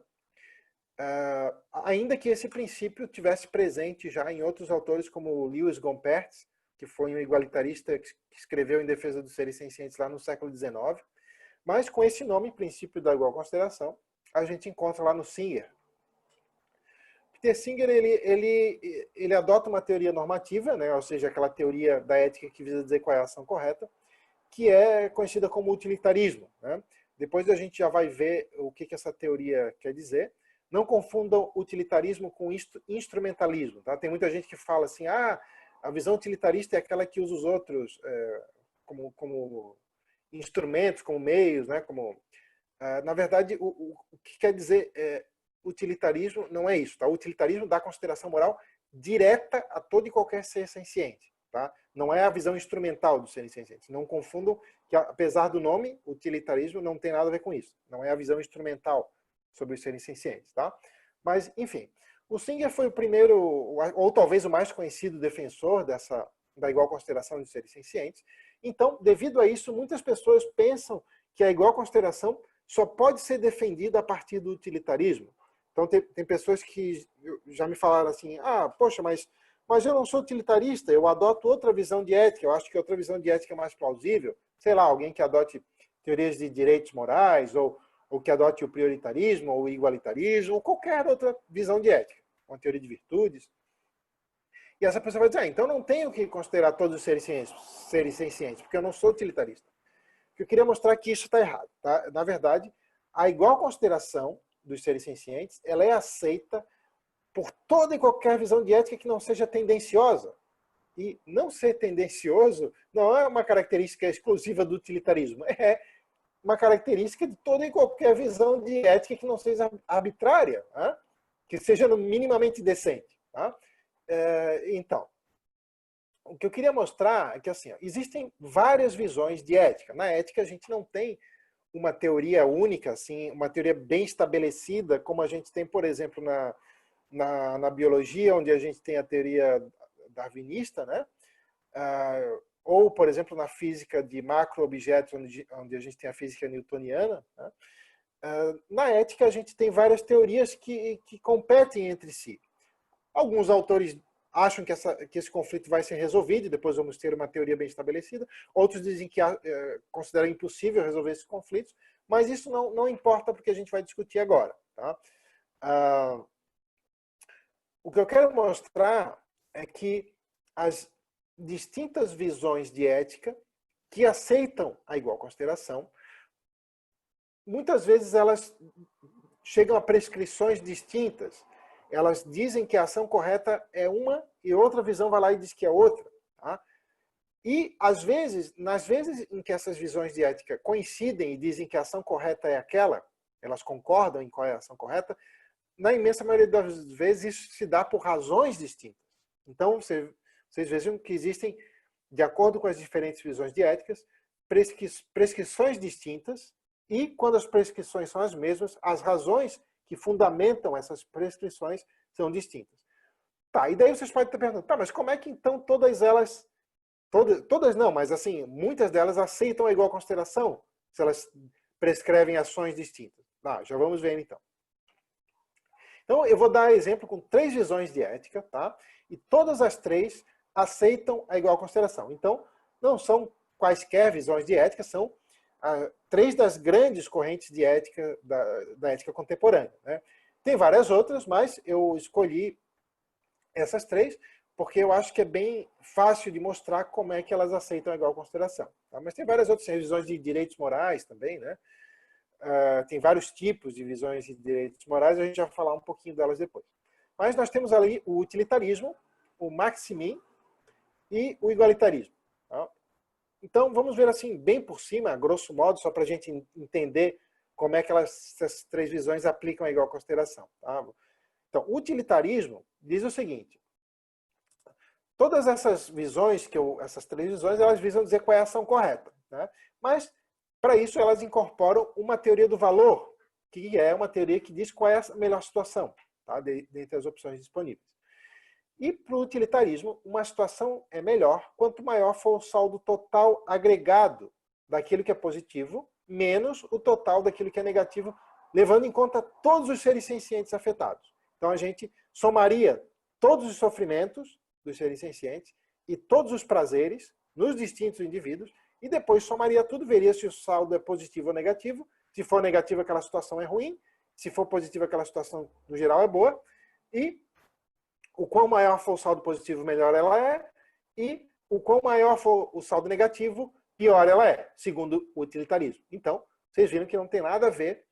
Ainda que esse princípio tivesse presente já em outros autores, como Lewis Gompertz, que foi um igualitarista que escreveu em defesa dos seres sencientes lá no século XIX, mas com esse nome, princípio da igual consideração, a gente encontra lá no Singer. Peter Singer ele adota uma teoria normativa, né, ou seja, aquela teoria da ética que visa dizer qual é a ação correta, que é conhecida como utilitarismo. Né? Depois a gente já vai ver o que essa teoria quer dizer. Não confundam utilitarismo com instrumentalismo. Tá? Tem muita gente que fala assim, a visão utilitarista é aquela que usa os outros como instrumentos, como meios, né? Na verdade, o que quer dizer utilitarismo não é isso. Tá? O utilitarismo dá consideração moral direta a todo e qualquer ser senciente. Tá? Não é a visão instrumental dos seres sencientes. Não confundam que, apesar do nome, utilitarismo não tem nada a ver com isso. Não é a visão instrumental sobre os seres sencientes. Tá? Mas, enfim, o Singer foi o primeiro, ou talvez o mais conhecido defensor da igual consideração dos seres sencientes. Então, devido a isso, muitas pessoas pensam que a igual consideração só pode ser defendida a partir do utilitarismo. Então, tem pessoas que já me falaram assim, poxa, mas eu não sou utilitarista, eu adoto outra visão de ética, eu acho que outra visão de ética é mais plausível. Sei lá, alguém que adote teorias de direitos morais, ou que adote o prioritarismo, ou o igualitarismo, ou qualquer outra visão de ética, uma teoria de virtudes. E essa pessoa vai dizer, então não tenho que considerar todos os seres sencientes, porque eu não sou utilitarista. Eu queria mostrar que isso está errado. Tá? Na verdade, a igual consideração dos seres sencientes, ela é aceita por toda e qualquer visão de ética que não seja tendenciosa. E não ser tendencioso não é uma característica exclusiva do utilitarismo, é uma característica de toda e qualquer visão de ética que não seja arbitrária, né? Que seja minimamente decente. Tá? Então, o que eu queria mostrar é que assim, existem várias visões de ética. Na ética a gente não tem uma teoria única, assim, uma teoria bem estabelecida, como a gente tem, por exemplo, na biologia, onde a gente tem a teoria darwinista, né? Ou, por exemplo, na física de macro-objetos, onde a gente tem a física newtoniana. Né? Na ética, a gente tem várias teorias que competem entre si. Alguns autores acham que esse conflito vai ser resolvido, e depois vamos ter uma teoria bem estabelecida. Outros dizem que consideram impossível resolver esses conflitos, mas isso não importa porque a gente vai discutir agora. Tá? O que eu quero mostrar é que as distintas visões de ética que aceitam a igual consideração, muitas vezes elas chegam a prescrições distintas. Elas dizem que a ação correta é uma e outra visão vai lá e diz que é outra. Tá? E, às vezes, nas vezes em que essas visões de ética coincidem e dizem que a ação correta é aquela, elas concordam em qual é a ação correta, na imensa maioria das vezes isso se dá por razões distintas. Então, vocês vejam que existem, de acordo com as diferentes visões de éticas, prescrições distintas, e quando as prescrições são as mesmas, as razões que fundamentam essas prescrições são distintas. Tá, e daí vocês podem estar perguntando, tá, mas como é que então todas elas, todas não, mas assim, muitas delas aceitam a igual consideração, se elas prescrevem ações distintas? Já vamos ver então. Então, eu vou dar exemplo com 3 visões de ética, tá? E todas as 3 aceitam a igual consideração. Então, não são quaisquer visões de ética, são 3 das grandes correntes de ética da ética contemporânea. Né? Tem várias outras, mas eu escolhi essas 3 porque eu acho que é bem fácil de mostrar como é que elas aceitam a igual consideração. Tá? Mas tem várias outras visões de direitos morais também, né? Tem vários tipos de visões de direitos morais, a gente vai falar um pouquinho delas depois. Mas nós temos ali o utilitarismo, o maximin e o igualitarismo. Tá? Então, vamos ver assim, bem por cima, grosso modo, só para a gente entender como é que essas três visões aplicam a igual consideração. Tá? Então, o utilitarismo diz o seguinte: todas essas visões, essas três visões, elas visam dizer qual é a ação correta. Né? Mas, para isso, elas incorporam uma teoria do valor, que é uma teoria que diz qual é a melhor situação, tá? Dentre as opções disponíveis. E para o utilitarismo, uma situação é melhor quanto maior for o saldo total agregado daquilo que é positivo, menos o total daquilo que é negativo, levando em conta todos os seres sencientes afetados. Então a gente somaria todos os sofrimentos dos seres sencientes e todos os prazeres nos distintos indivíduos e depois somaria tudo, veria se o saldo é positivo ou negativo. Se for negativo, aquela situação é ruim. Se for positivo, aquela situação, no geral, é boa. E o quão maior for o saldo positivo, melhor ela é. E o quão maior for o saldo negativo, pior ela é, segundo o utilitarismo. Então, vocês viram que não tem nada a ver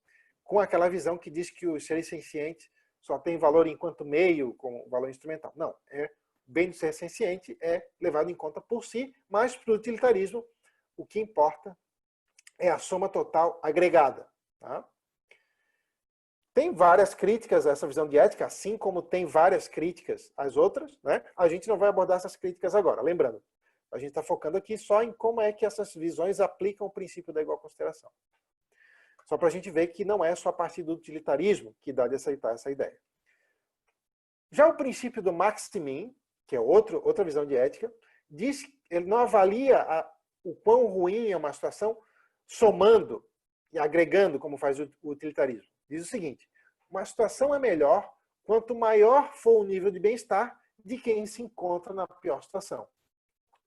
com aquela visão que diz que os seres sencientes só têm valor enquanto meio, com valor instrumental. Não, o bem do ser senciente é levado em conta por si, mas para o utilitarismo, o que importa é a soma total agregada. Tá? Tem várias críticas a essa visão de ética, assim como tem várias críticas às outras. Né? A gente não vai abordar essas críticas agora. Lembrando, a gente está focando aqui só em como é que essas visões aplicam o princípio da igual consideração. Só para a gente ver que não é só a partir do utilitarismo que dá de aceitar essa ideia. Já o princípio do maximin, que é outra visão de ética, diz que ele não avalia o quão ruim é uma situação somando e agregando, como faz o utilitarismo. Diz o seguinte: uma situação é melhor quanto maior for o nível de bem-estar de quem se encontra na pior situação.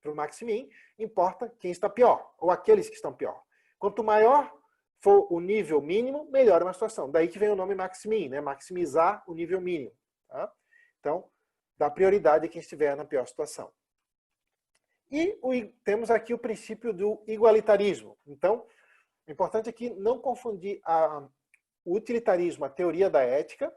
Para o maximin, importa quem está pior, ou aqueles que estão pior. Quanto maior for o nível mínimo, melhor é uma situação. Daí que vem o nome maximin, né? Maximizar o nível mínimo. Tá? Então, dá prioridade a quem estiver na pior situação. E temos aqui o princípio do igualitarismo. Então, o importante aqui não confundir o utilitarismo, a teoria da ética,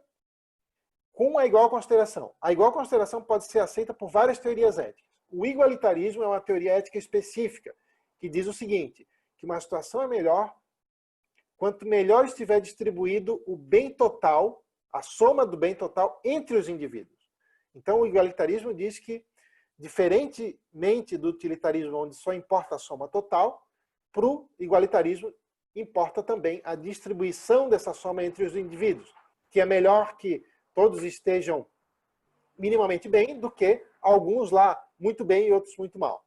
com a igual consideração. A igual consideração pode ser aceita por várias teorias éticas. O igualitarismo é uma teoria ética específica, que diz o seguinte, que uma situação é melhor quanto melhor estiver distribuído o bem total, a soma do bem total entre os indivíduos. Então, o igualitarismo diz que, diferentemente do utilitarismo, onde só importa a soma total, para o igualitarismo importa também a distribuição dessa soma entre os indivíduos, que é melhor que todos estejam minimamente bem do que alguns lá muito bem e outros muito mal.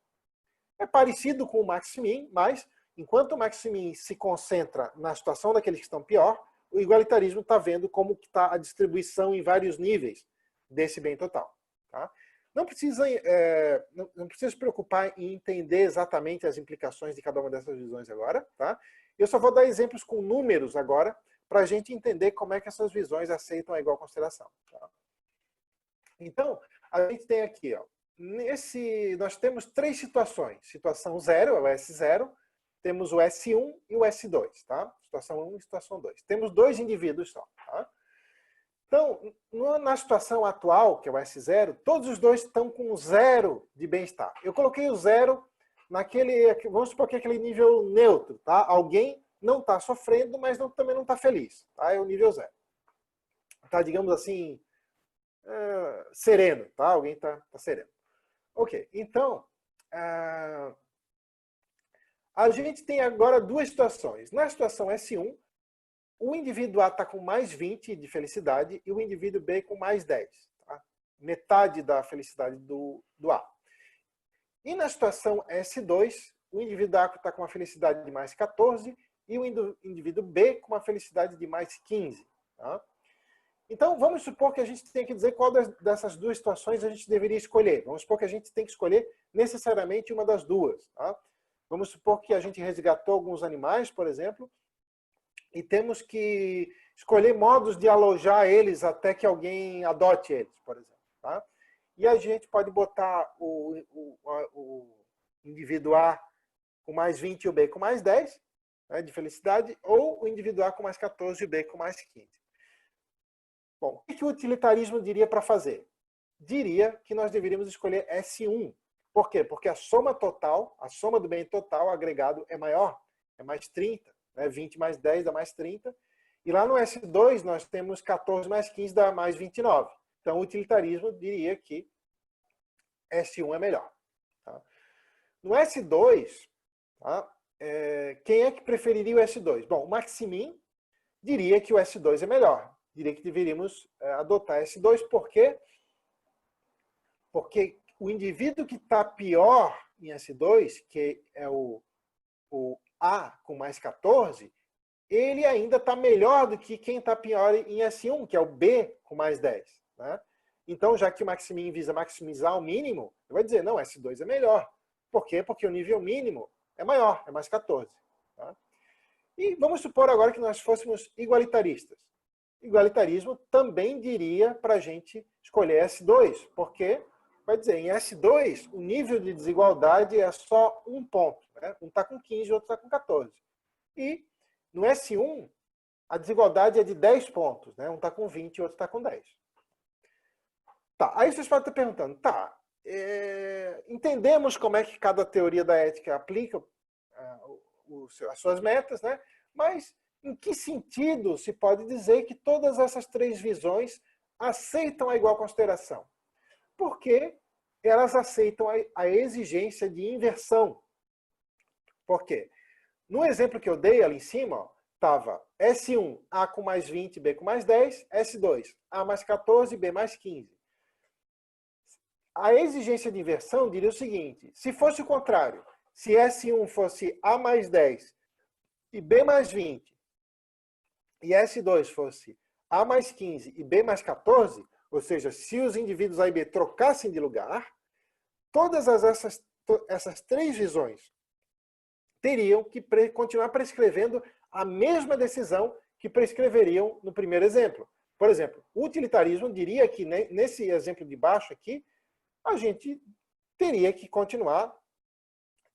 É parecido com o maximin, mas enquanto o maximin se concentra na situação daqueles que estão pior, o igualitarismo está vendo como está a distribuição em vários níveis desse bem total. Tá? Não precisa se preocupar em entender exatamente as implicações de cada uma dessas visões agora. Tá? Eu só vou dar exemplos com números agora, para a gente entender como é que essas visões aceitam a igual consideração. Tá? Então, a gente tem aqui, ó, nós temos três situações. Situação 0, é o S0, temos o S1 e o S2. Tá? Situação 1 e situação 2. Temos dois indivíduos só. Tá? Então, na situação atual, que é o S0, todos os dois estão com 0 de bem-estar. Eu coloquei o 0 naquele, vamos supor que é aquele nível neutro. Tá? Alguém não está sofrendo, mas também não está feliz. Tá? É o nível 0. Tá, digamos assim, sereno. Tá? Alguém está sereno. Ok, então, a gente tem agora duas situações. Na situação S1, o indivíduo A está com mais 20 de felicidade e o indivíduo B com mais 10. Tá? Metade da felicidade do A. E na situação S2, o indivíduo A está com uma felicidade de mais 14 e o indivíduo B com uma felicidade de mais 15. Tá? Então, vamos supor que a gente tem que dizer qual dessas duas situações a gente deveria escolher. Vamos supor que a gente tem que escolher necessariamente uma das duas. Tá? Vamos supor que a gente resgatou alguns animais, por exemplo, e temos que escolher modos de alojar eles até que alguém adote eles, por exemplo. Tá? E a gente pode botar o indivíduo A com mais 20 e o B com mais 10, né, de felicidade, ou o indivíduo A com mais 14 e o B com mais 15. Bom, o que o utilitarismo diria para fazer? Diria que nós deveríamos escolher S1, Por quê? Porque a soma total, a soma do bem total agregado é maior, é mais 30. Né? 20 mais 10 dá mais 30. E lá no S2 nós temos 14 mais 15 dá mais 29. Então o utilitarismo diria que S1 é melhor. Tá? No S2, tá? Quem é que preferiria o S2? Bom, o Maximin diria que o S2 é melhor. Diria que deveríamos adotar S2, por quê? Porque o indivíduo que está pior em S2, que é o A com mais 14, ele ainda está melhor do que quem está pior em S1, que é o B com mais 10. Né? Então, já que o Maximin visa maximizar o mínimo, ele vai dizer, não, S2 é melhor. Por quê? Porque o nível mínimo é maior, é mais 14. Tá? E vamos supor agora que nós fôssemos igualitaristas. Igualitarismo também diria para a gente escolher S2, porque vai dizer, em S2, o nível de desigualdade é só um ponto. Né? Um está com 15, o outro está com 14. E no S1, a desigualdade é de 10 pontos. Né? Um está com 20 e o outro está com 10. Tá, aí vocês podem estar perguntando, tá, entendemos como é que cada teoria da ética aplica as suas metas, né? Mas em que sentido se pode dizer que todas essas três visões aceitam a igual consideração? Porque elas aceitam a exigência de inversão. Por quê? No exemplo que eu dei ali em cima, estava S1, A com mais 20, B com mais 10, S2, A mais 14, B mais 15. A exigência de inversão diria o seguinte, se fosse o contrário, se S1 fosse A mais 10 e B mais 20, e S2 fosse A mais 15 e B mais 14, ou seja, se os indivíduos A e B trocassem de lugar, todas essas três visões teriam que continuar prescrevendo a mesma decisão que prescreveriam no primeiro exemplo. Por exemplo, o utilitarismo diria que nesse exemplo de baixo aqui, a gente teria que continuar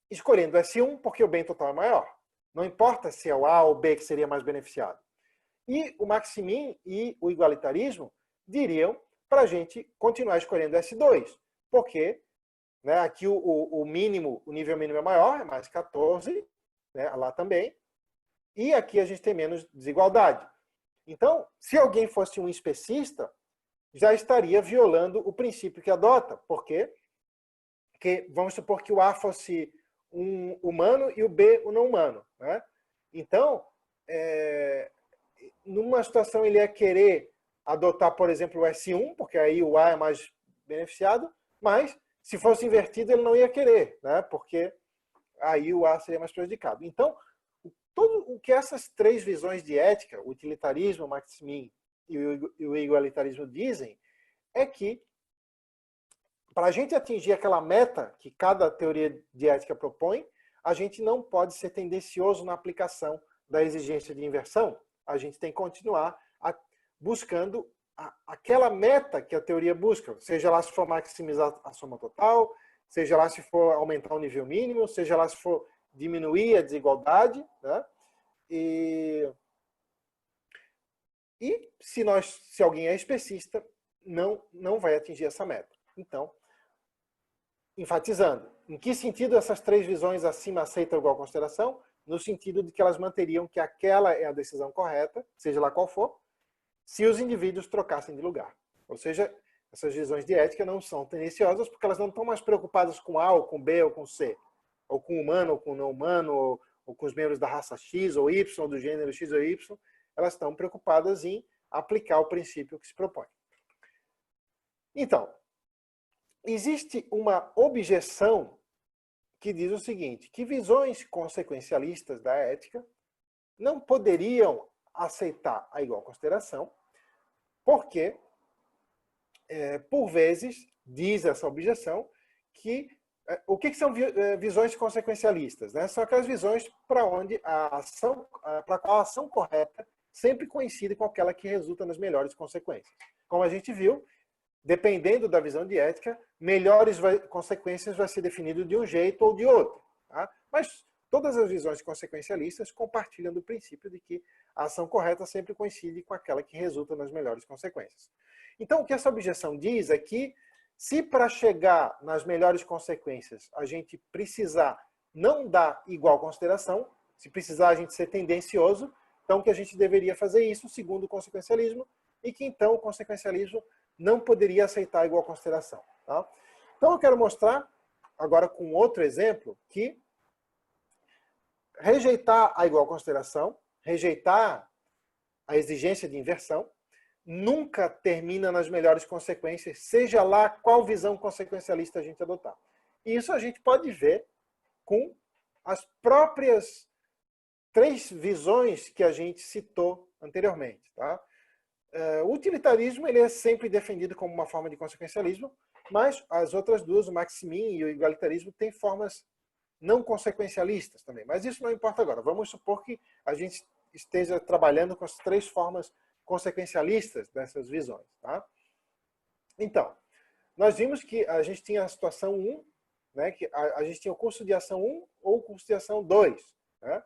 escolhendo S1 porque o bem total é maior. Não importa se é o A ou o B que seria mais beneficiado. E o Maximin e o igualitarismo diriam para a gente continuar escolhendo S2, porque né, aqui o mínimo, o nível mínimo é maior, é mais 14, né, lá também, e aqui a gente tem menos desigualdade. Então, se alguém fosse um especista, já estaria violando o princípio que adota. Por quê? Porque vamos supor que o A fosse um humano e o B um não humano. Né? Então, numa situação ele ia querer adotar, por exemplo, o S1, porque aí o A é mais beneficiado, mas se fosse invertido ele não ia querer, né? Porque aí o A seria mais prejudicado. Então, tudo o que essas três visões de ética, o utilitarismo, o Maximin e o igualitarismo dizem, é que para a gente atingir aquela meta que cada teoria de ética propõe, a gente não pode ser tendencioso na aplicação da exigência de inversão. A gente tem que continuar buscando aquela meta que a teoria busca, seja lá se for maximizar a soma total, seja lá se for aumentar o nível mínimo, seja lá se for diminuir a desigualdade, né? E se alguém é especista, não vai atingir essa meta. Então, enfatizando, em que sentido essas três visões acima aceitam igual consideração? No sentido de que elas manteriam que aquela é a decisão correta, seja lá qual for, se os indivíduos trocassem de lugar. Ou seja, essas visões de ética não são tendenciosas porque elas não estão mais preocupadas com A, ou com B, ou com C, ou com humano, ou com não humano, ou com os membros da raça X ou Y, ou do gênero X ou Y. Elas estão preocupadas em aplicar o princípio que se propõe. Então, existe uma objeção que diz o seguinte, que visões consequencialistas da ética não poderiam aceitar a igual consideração, porque, por vezes, diz essa objeção, que o que são visões consequencialistas? Né? São aquelas visões para onde para qual a ação correta sempre coincide com aquela que resulta nas melhores consequências. Como a gente viu, dependendo da visão de ética, melhores consequências vai ser definido de um jeito ou de outro. Tá? Mas todas as visões consequencialistas compartilham do princípio de que a ação correta sempre coincide com aquela que resulta nas melhores consequências. Então, o que essa objeção diz é que Se para chegar nas melhores consequências a gente precisar não dar igual consideração, se precisar a gente ser tendencioso, então que a gente deveria fazer isso segundo o consequencialismo e que então o consequencialismo não poderia aceitar igual consideração. Tá? Então eu quero mostrar, agora com outro exemplo, que rejeitar a igual consideração, rejeitar a exigência de inversão, nunca termina nas melhores consequências, seja lá qual visão consequencialista a gente adotar. E isso a gente pode ver com as próprias 3 visões que a gente citou anteriormente. Tá? O utilitarismo ele é sempre defendido como uma forma de consequencialismo, mas as outras duas, o Maximin e o igualitarismo, têm formas não consequencialistas também. Mas isso não importa agora. Vamos supor que a gente esteja trabalhando com as 3 formas consequencialistas dessas visões. Tá? Então, nós vimos que a gente tinha a situação 1, né, que a gente tinha o curso de ação 1 ou o curso de ação 2. Né?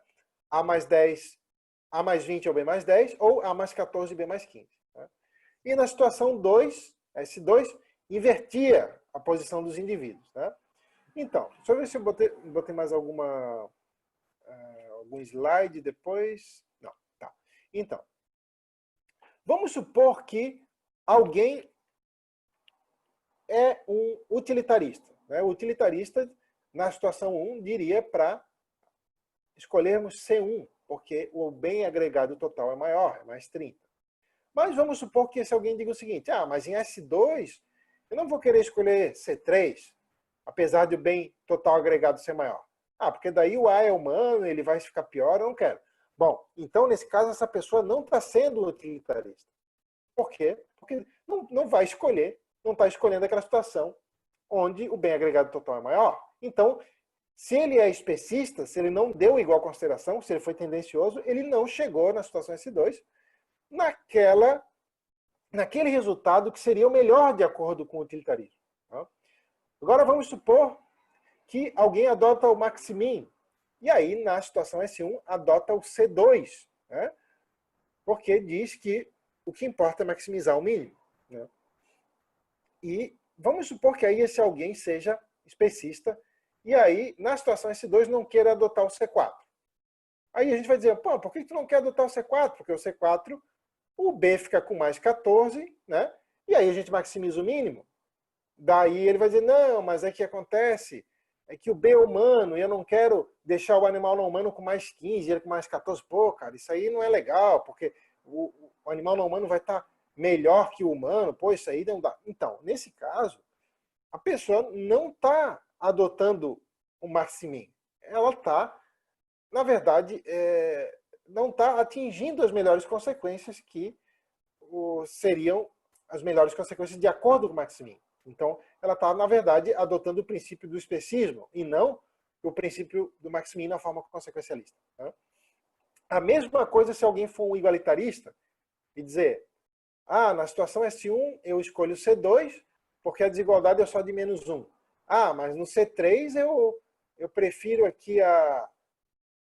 A mais 10, A mais 20 ou B mais 10, ou A mais 14 e B mais 15. Né? E na situação 2, S2, invertia a posição dos indivíduos. Né? Então, deixa eu ver se eu botei mais algum slide depois. Não, tá. Então, vamos supor que alguém é um utilitarista. Né? O utilitarista, na situação 1, diria para escolhermos C1, porque o bem agregado total é maior, é mais 30. Mas vamos supor que esse alguém diga o seguinte, mas em S2 eu não vou querer escolher C3, apesar de o bem total agregado ser maior. Porque daí o A é humano, ele vai ficar pior, eu não quero. Bom, então nesse caso essa pessoa não está sendo utilitarista. Por quê? Porque não vai escolher, não está escolhendo aquela situação onde o bem agregado total é maior. Então, se ele é especista, se ele não deu igual consideração, se ele foi tendencioso, ele não chegou na situação S2 naquele resultado que seria o melhor de acordo com o utilitarismo. Tá? Agora vamos supor que alguém adota o Maximin, e aí na situação S1 adota o C2, né? Porque diz que o que importa é maximizar o mínimo. Né? E vamos supor que aí esse alguém seja especista, e aí na situação S2 não queira adotar o C4. Aí a gente vai dizer, por que tu não quer adotar o C4? Porque o C4, o B fica com mais 14, né? E aí a gente maximiza o mínimo. Daí ele vai dizer, não, mas é que acontece, é que o B é humano, e eu não quero deixar o animal não humano com mais 15, ele com mais 14. Pô, cara, isso aí não é legal, porque o animal não humano vai estar melhor que o humano, pô, isso aí não dá. Então, nesse caso, a pessoa não está adotando o Maximin. Ela está, na verdade, não está atingindo as melhores consequências que seriam as melhores consequências de acordo com o Maximin. Então, ela está, na verdade, adotando o princípio do especismo e não o princípio do Maximin na forma consequencialista. Né? A mesma coisa se alguém for um igualitarista e dizer, na situação S1 eu escolho o C2 porque a desigualdade é só de -1. Mas no C3 eu prefiro aqui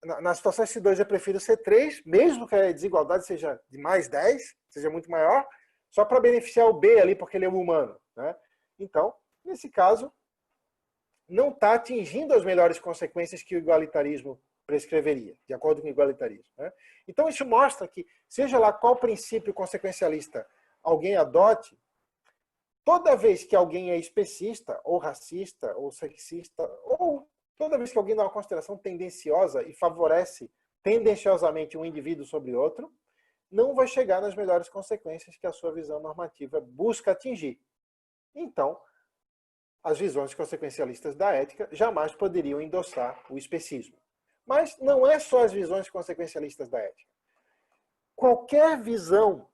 na situação S2 eu prefiro o C3, mesmo que a desigualdade seja de mais 10, seja muito maior, só para beneficiar o B ali, porque ele é um humano. Né? Então, nesse caso, não está atingindo as melhores consequências que o igualitarismo prescreveria, de acordo com o igualitarismo. Né? Então, isso mostra que, seja lá qual princípio consequencialista alguém adote, toda vez que alguém é especista, ou racista, ou sexista, ou toda vez que alguém dá uma consideração tendenciosa e favorece tendenciosamente um indivíduo sobre outro, não vai chegar nas melhores consequências que a sua visão normativa busca atingir. Então, as visões consequencialistas da ética jamais poderiam endossar o especismo. Mas não é só as visões consequencialistas da ética. Qualquer visão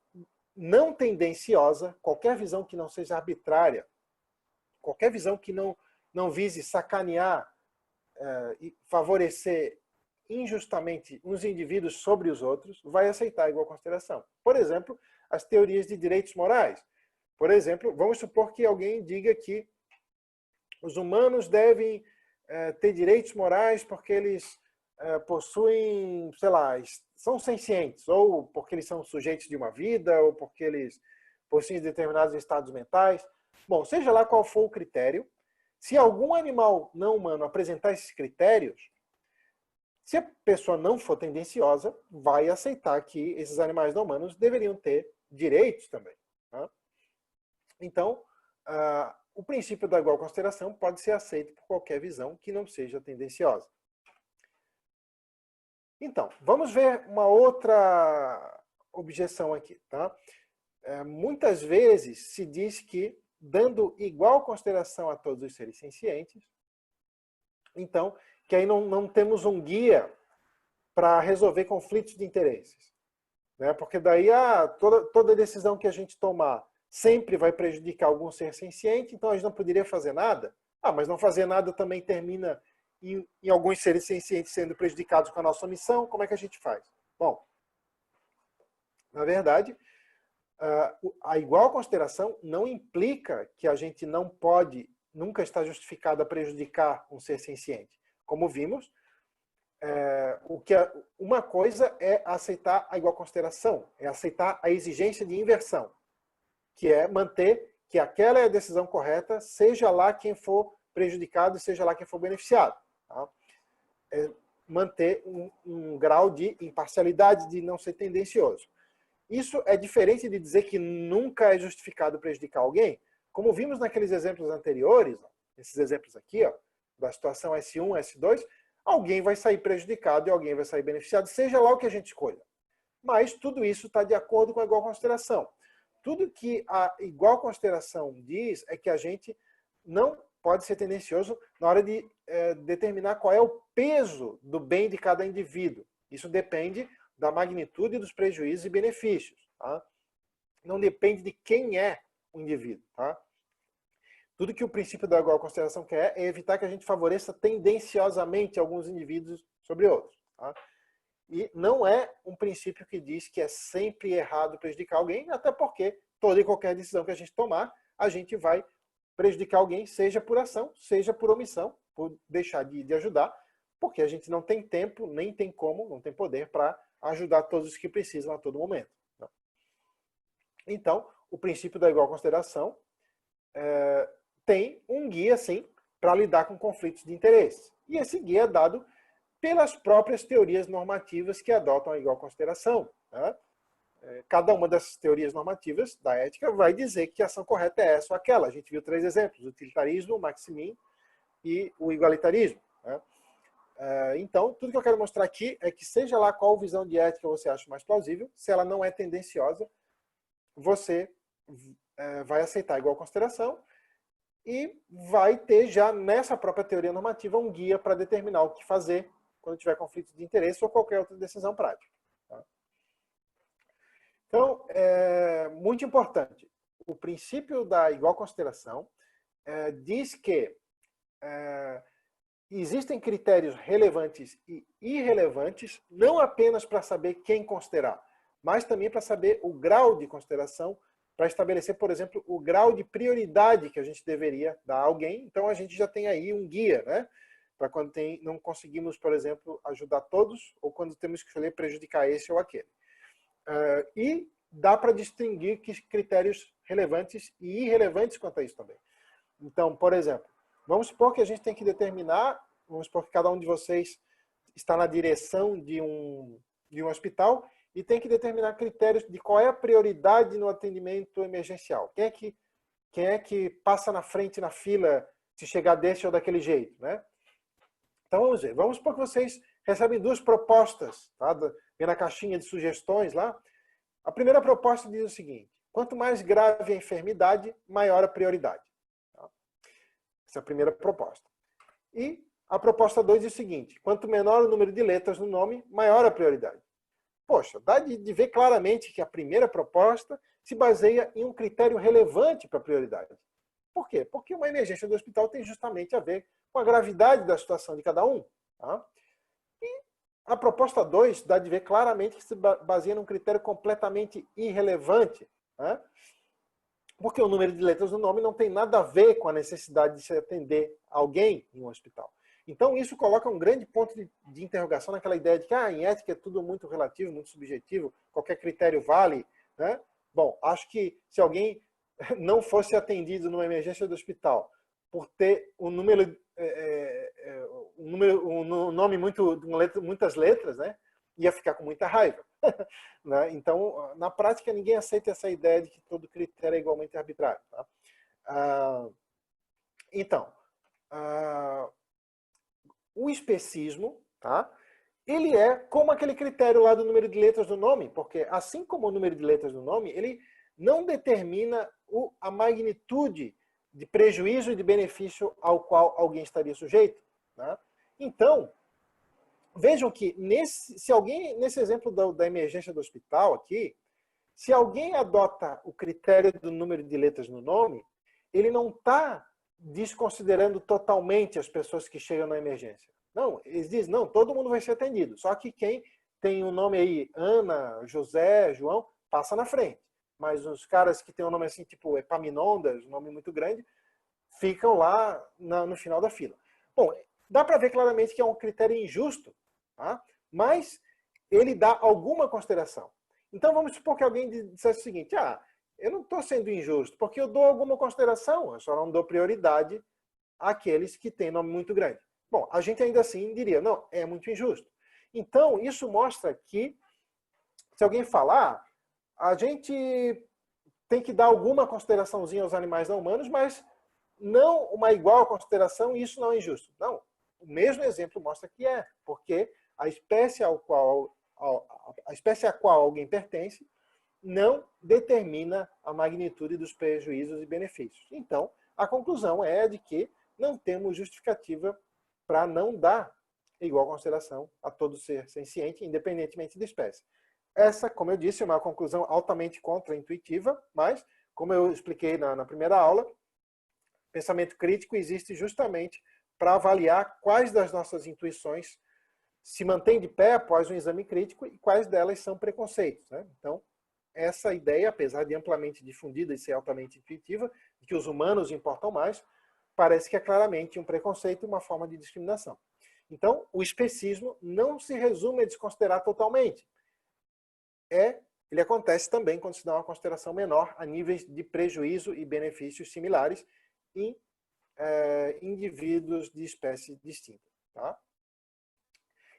não tendenciosa, qualquer visão que não seja arbitrária, qualquer visão que não vise sacanear e favorecer injustamente uns indivíduos sobre os outros, vai aceitar igual consideração. Por exemplo, as teorias de direitos morais. Por exemplo, vamos supor que alguém diga que os humanos devem ter direitos morais porque eles possuem, sei lá, são sencientes, ou porque eles são sujeitos de uma vida, ou porque eles possuem determinados estados mentais. Bom, seja lá qual for o critério, se algum animal não humano apresentar esses critérios, se a pessoa não for tendenciosa, vai aceitar que esses animais não humanos deveriam ter direitos também. Tá? Então, o princípio da igual consideração pode ser aceito por qualquer visão que não seja tendenciosa. Então, vamos ver uma outra objeção aqui. Tá? Muitas vezes se diz que, dando igual consideração a todos os seres sencientes, então, que aí não temos um guia para resolver conflitos de interesses. Né? Porque daí toda decisão que a gente tomar sempre vai prejudicar algum ser senciente, então a gente não poderia fazer nada. Mas não fazer nada também termina em alguns seres sencientes sendo prejudicados com a nossa omissão. Como é que a gente faz? Bom, na verdade, a igual consideração não implica que a gente não pode, nunca está justificado a prejudicar um ser senciente. Como vimos, uma coisa é aceitar a igual consideração, é aceitar a exigência de inversão, que é manter que aquela é a decisão correta, seja lá quem for prejudicado, seja lá quem for beneficiado. Tá? É manter um grau de imparcialidade, de não ser tendencioso. Isso é diferente de dizer que nunca é justificado prejudicar alguém, como vimos naqueles exemplos anteriores, esses exemplos aqui, da situação S1, S2, alguém vai sair prejudicado e alguém vai sair beneficiado, seja lá o que a gente escolha. Mas tudo isso está de acordo com a igual consideração. Tudo que a igual consideração diz é que a gente não pode ser tendencioso na hora de determinar qual é o peso do bem de cada indivíduo. Isso depende da magnitude dos prejuízos e benefícios. Tá? Não depende de quem é o indivíduo. Tá? Tudo que o princípio da igual consideração quer é evitar que a gente favoreça tendenciosamente alguns indivíduos sobre outros. Tá? E não é um princípio que diz que é sempre errado prejudicar alguém, até porque toda e qualquer decisão que a gente tomar, a gente vai prejudicar alguém, seja por ação, seja por omissão, por deixar de ajudar, porque a gente não tem tempo, nem tem como, não tem poder para ajudar todos os que precisam a todo momento. Então, o princípio da igual consideração tem um guia, sim, para lidar com conflitos de interesse. E esse guia é dado pelas próprias teorias normativas que adotam a igual consideração. Tá? Cada uma dessas teorias normativas da ética vai dizer que a ação correta é essa ou aquela. A gente viu 3 exemplos: o utilitarismo, o maximin e o igualitarismo. Tá? Então, tudo que eu quero mostrar aqui é que, seja lá qual visão de ética você acha mais plausível, se ela não é tendenciosa, você vai aceitar a igual consideração e vai ter já nessa própria teoria normativa um guia para determinar o que fazer quando tiver conflito de interesse ou qualquer outra decisão prática. Tá? Então, muito importante, o princípio da igual consideração diz que existem critérios relevantes e irrelevantes, não apenas para saber quem considerar, mas também para saber o grau de consideração, para estabelecer, por exemplo, o grau de prioridade que a gente deveria dar a alguém. Então, a gente já tem aí um guia, né? Para quando não conseguimos, por exemplo, ajudar todos, ou quando temos que escolher prejudicar esse ou aquele. E dá para distinguir que critérios relevantes e irrelevantes quanto a isso também. Então, por exemplo, vamos supor que a gente tem que determinar, vamos supor que cada um de vocês está na direção de um hospital e tem que determinar critérios de qual é a prioridade no atendimento emergencial. Quem é que passa na frente na fila se chegar desse ou daquele jeito, né? Então vamos ver. Vamos supor que vocês recebem 2 propostas, tá? Vem na caixinha de sugestões lá. A primeira proposta diz o seguinte: quanto mais grave a enfermidade, maior a prioridade. Tá? Essa é a primeira proposta. E a proposta 2 diz o seguinte: quanto menor o número de letras no nome, maior a prioridade. Poxa, dá de ver claramente que a primeira proposta se baseia em um critério relevante para a prioridade. Por quê? Porque uma emergência do hospital tem justamente a ver com a gravidade da situação de cada um. Tá? E a proposta 2 dá de ver claramente que se baseia num critério completamente irrelevante. Tá? Porque o número de letras no nome não tem nada a ver com a necessidade de se atender alguém em um hospital. Então, isso coloca um grande ponto de interrogação naquela ideia de que em ética é tudo muito relativo, muito subjetivo, qualquer critério vale. Né? Bom, acho que se alguém não fosse atendido numa emergência do hospital por ter um número, um nome muito, muitas letras, né? Ia ficar com muita raiva. Né? Então, na prática, ninguém aceita essa ideia de que todo critério é igualmente arbitrário. Tá? Então, o especismo, tá? Ele é como aquele critério lá do número de letras do nome, porque assim como o número de letras do nome, ele não determina a magnitude de prejuízo e de benefício ao qual alguém estaria sujeito. Tá? Então, vejam que nesse exemplo da emergência do hospital aqui, se alguém adota o critério do número de letras no nome, ele não está desconsiderando totalmente as pessoas que chegam na emergência. Não, eles dizem, não, todo mundo vai ser atendido. Só que quem tem o nome aí, Ana, José, João, passa na frente. Mas os caras que têm um nome assim, tipo Epaminondas, um nome muito grande, ficam lá no final da fila. Bom, dá para ver claramente que é um critério injusto, tá? Mas ele dá alguma consideração. Então vamos supor que alguém dissesse o seguinte, eu não estou sendo injusto, porque eu dou alguma consideração, eu só não dou prioridade àqueles que têm nome muito grande. Bom, a gente ainda assim diria, não, é muito injusto. Então, isso mostra que, se alguém falar, a gente tem que dar alguma consideraçãozinha aos animais não humanos, mas não uma igual consideração, e isso não é injusto. Não, o mesmo exemplo mostra que é, porque a espécie a qual alguém pertence não determina a magnitude dos prejuízos e benefícios. Então, a conclusão é de que não temos justificativa para não dar igual consideração a todo ser senciente, independentemente da espécie. Essa, como eu disse, é uma conclusão altamente contra-intuitiva, mas, como eu expliquei na primeira aula, pensamento crítico existe justamente para avaliar quais das nossas intuições se mantêm de pé após um exame crítico e quais delas são preconceitos. Né? Então, essa ideia, apesar de amplamente difundida e ser altamente intuitiva, de que os humanos importam mais, parece que é claramente um preconceito e uma forma de discriminação. Então, o especismo não se resume a desconsiderar totalmente. Ele acontece também quando se dá uma consideração menor a níveis de prejuízo e benefícios similares em indivíduos de espécie distinta. Tá?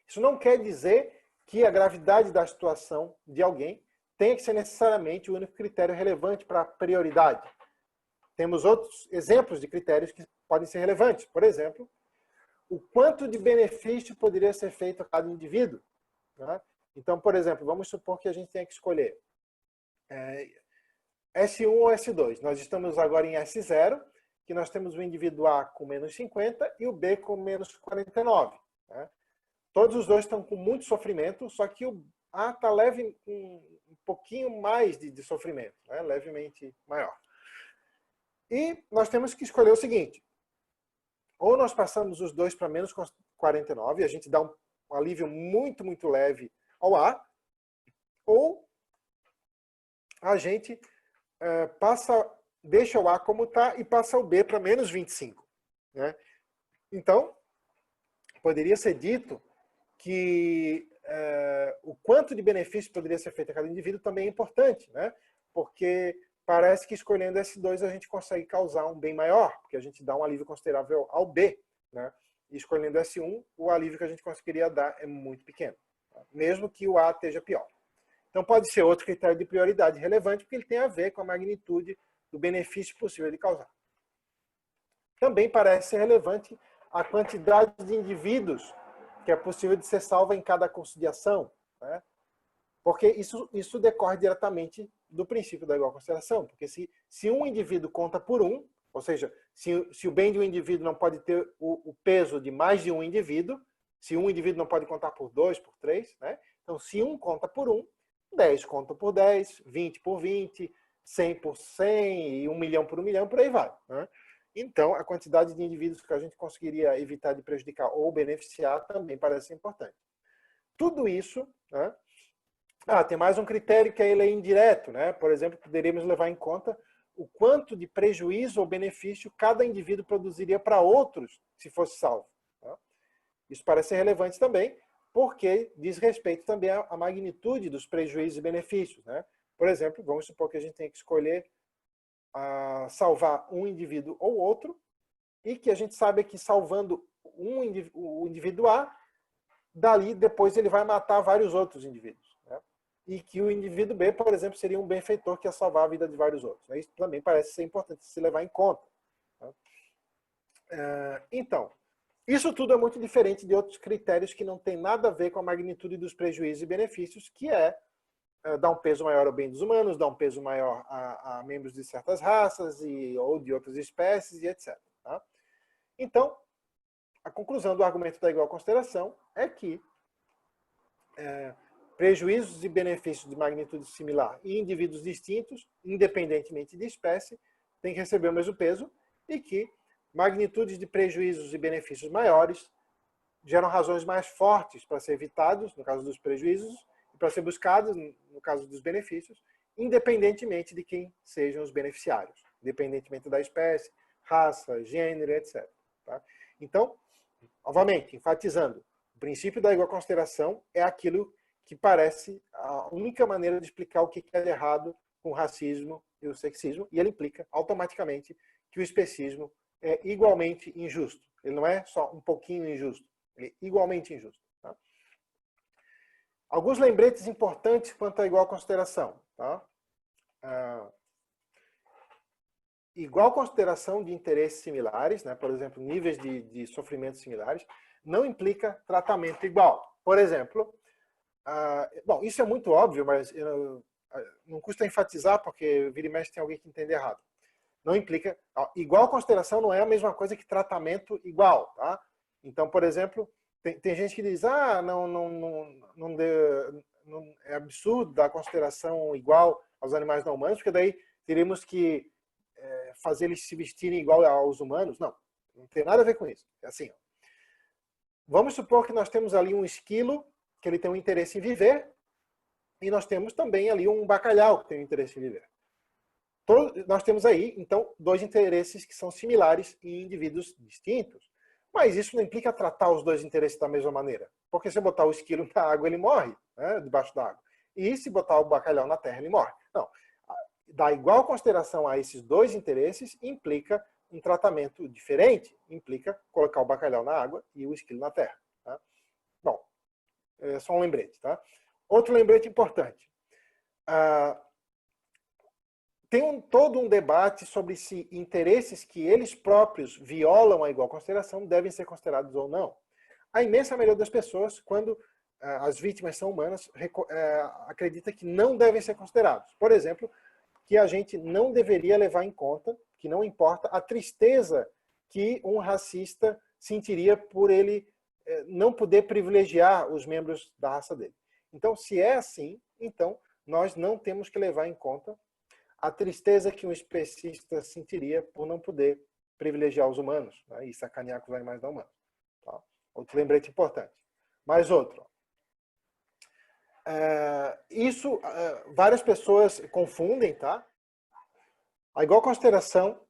Isso não quer dizer que a gravidade da situação de alguém tenha que ser necessariamente o único critério relevante para a prioridade. Temos outros exemplos de critérios que podem ser relevantes. Por exemplo, o quanto de benefício poderia ser feito a cada indivíduo. Né? Então, por exemplo, vamos supor que a gente tenha que escolher S1 ou S2. Nós estamos agora em S0, que nós temos o indivíduo A com menos 50 e o B com menos 49. Né? Todos os dois estão com muito sofrimento, só que o A está leve, um pouquinho mais de sofrimento, né? Levemente maior. E nós temos que escolher o seguinte, ou nós passamos os dois para menos 49, a gente dá um alívio muito, muito leve ao A, ou a gente deixa o A como está e passa o B para menos 25. Né? Então, poderia ser dito que o quanto de benefício poderia ser feito a cada indivíduo também é importante, né? Porque parece que escolhendo S2 a gente consegue causar um bem maior, porque a gente dá um alívio considerável ao B, né? E escolhendo S1, o alívio que a gente conseguiria dar é muito pequeno, tá? Mesmo que o A esteja pior. Então pode ser outro critério de prioridade relevante, porque ele tem a ver com a magnitude do benefício possível de causar. Também parece ser relevante a quantidade de indivíduos que é possível de ser salva em cada conciliação, né? Porque isso decorre diretamente do princípio da igual consideração, porque se um indivíduo conta por um, ou seja, se o bem de um indivíduo não pode ter o peso de mais de um indivíduo, se um indivíduo não pode contar por 2, por 3, né? Então se um conta por 1, 10 conta por 10, 20 por 20, 100 por 100 e 1 milhão por 1 milhão, por aí vai, né? Então, a quantidade de indivíduos que a gente conseguiria evitar de prejudicar ou beneficiar também parece importante. Tudo isso, né? Tem mais um critério que ele é indireto, né? Por exemplo, poderíamos levar em conta o quanto de prejuízo ou benefício cada indivíduo produziria para outros se fosse salvo. Tá? Isso parece ser relevante também, porque diz respeito também à magnitude dos prejuízos e benefícios, né? Por exemplo, vamos supor que a gente tem que escolher salvar um indivíduo ou outro, e que a gente sabe que salvando o indivíduo A, dali depois ele vai matar vários outros indivíduos. Né? E que o indivíduo B, por exemplo, seria um benfeitor que ia salvar a vida de vários outros. Isso também parece ser importante se levar em conta. Né? Então, isso tudo é muito diferente de outros critérios que não tem nada a ver com a magnitude dos prejuízos e benefícios, que é dar um peso maior ao bem dos humanos, dar um peso maior a membros de certas raças ou de outras espécies e etc. Tá? Então, a conclusão do argumento da igual consideração é que prejuízos e benefícios de magnitude similar em indivíduos distintos, independentemente de espécie, têm que receber o mesmo peso, e que magnitudes de prejuízos e benefícios maiores geram razões mais fortes para ser evitados, no caso dos prejuízos, e para ser buscados, no caso dos benefícios, independentemente de quem sejam os beneficiários, independentemente da espécie, raça, gênero, etc. Tá? Então, novamente, enfatizando, o princípio da igual consideração é aquilo que parece a única maneira de explicar o que é de errado com o racismo e o sexismo, e ele implica automaticamente que o especismo é igualmente injusto. Ele não é só um pouquinho injusto, ele é igualmente injusto. Tá? Alguns lembretes importantes quanto à igual consideração. Tá? Igual consideração de interesses similares, né, por exemplo, níveis de sofrimento similares, não implica tratamento igual. Por exemplo, bom, isso é muito óbvio, mas não custa enfatizar, porque vira e mexe tem alguém que entende errado. Não implica. Igual consideração não é a mesma coisa que tratamento igual. Tá? Então, por exemplo, tem gente que diz, não é absurdo dar consideração igual aos animais não humanos, porque daí teríamos que fazer eles se vestirem igual aos humanos. Não, não tem nada a ver com isso. É assim, ó. Vamos supor que nós temos ali um esquilo, que ele tem um interesse em viver, e nós temos também ali um bacalhau que tem um interesse em viver. Nós temos aí, então, dois interesses que são similares em indivíduos distintos. Mas isso não implica tratar os dois interesses da mesma maneira. Porque se eu botar o esquilo na água, ele morre, né, debaixo da água. E se botar o bacalhau na terra, ele morre. Não. Dar igual consideração a esses dois interesses implica um tratamento diferente. Implica colocar o bacalhau na água e o esquilo na terra. Tá? Bom, é só um lembrete. Tá? Outro lembrete importante. Tem todo um debate sobre se interesses que eles próprios violam a igual consideração devem ser considerados ou não. A imensa maioria das pessoas, quando as vítimas são humanas, acredita que não devem ser considerados. Por exemplo, que a gente não deveria levar em conta, que não importa a tristeza que um racista sentiria por ele não poder privilegiar os membros da raça dele. Então, se é assim, então nós não temos que levar em conta a tristeza que um especista sentiria por não poder privilegiar os humanos, né, e sacanear com os animais não humanos. Tá? Outro lembrete importante. Mais outro. Isso várias pessoas confundem, tá? A igual consideração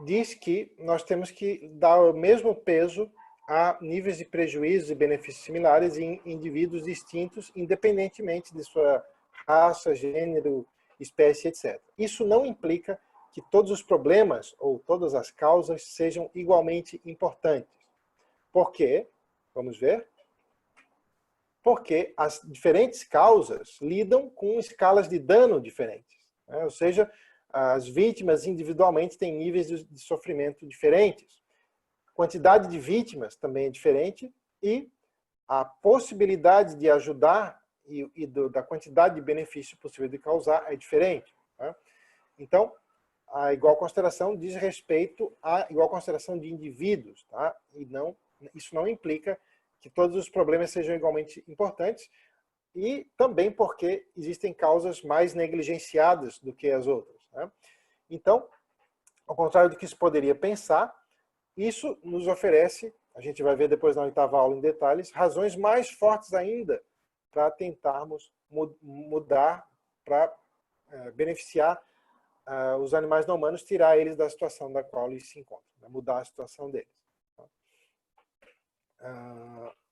diz que nós temos que dar o mesmo peso a níveis de prejuízos e benefícios similares em indivíduos distintos, independentemente de sua raça, gênero, espécie, etc. Isso não implica que todos os problemas ou todas as causas sejam igualmente importantes. Por quê? Vamos ver. Porque as diferentes causas lidam com escalas de dano diferentes. Né? Ou seja, as vítimas individualmente têm níveis de sofrimento diferentes. A quantidade de vítimas também é diferente e a possibilidade de ajudar da quantidade de benefício possível de causar é diferente. Né? Então, a igual consideração diz respeito à igual consideração de indivíduos. Tá? E isso não implica que todos os problemas sejam igualmente importantes, e também porque existem causas mais negligenciadas do que as outras. Né? Então, ao contrário do que se poderia pensar, isso nos oferece, a gente vai ver depois na oitava aula em detalhes, razões mais fortes ainda para tentarmos mudar, para beneficiar os animais não humanos, tirar eles da situação da qual eles se encontram, né? Mudar a situação deles.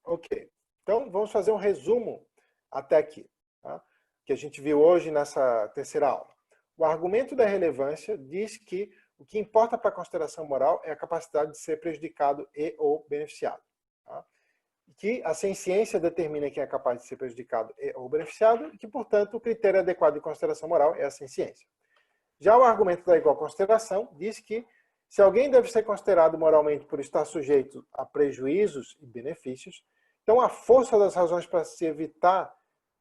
Ok. Então, vamos fazer um resumo até aqui, tá? Que a gente viu hoje nessa terceira aula. O argumento da relevância diz que o que importa para a consideração moral é a capacidade de ser prejudicado e ou beneficiado. Tá? Que a ciência determina quem é capaz de ser prejudicado e ou beneficiado e que, portanto, o critério adequado de consideração moral é a ciência. Já o argumento da igual consideração diz que se alguém deve ser considerado moralmente por estar sujeito a prejuízos e benefícios, então a força das razões para se evitar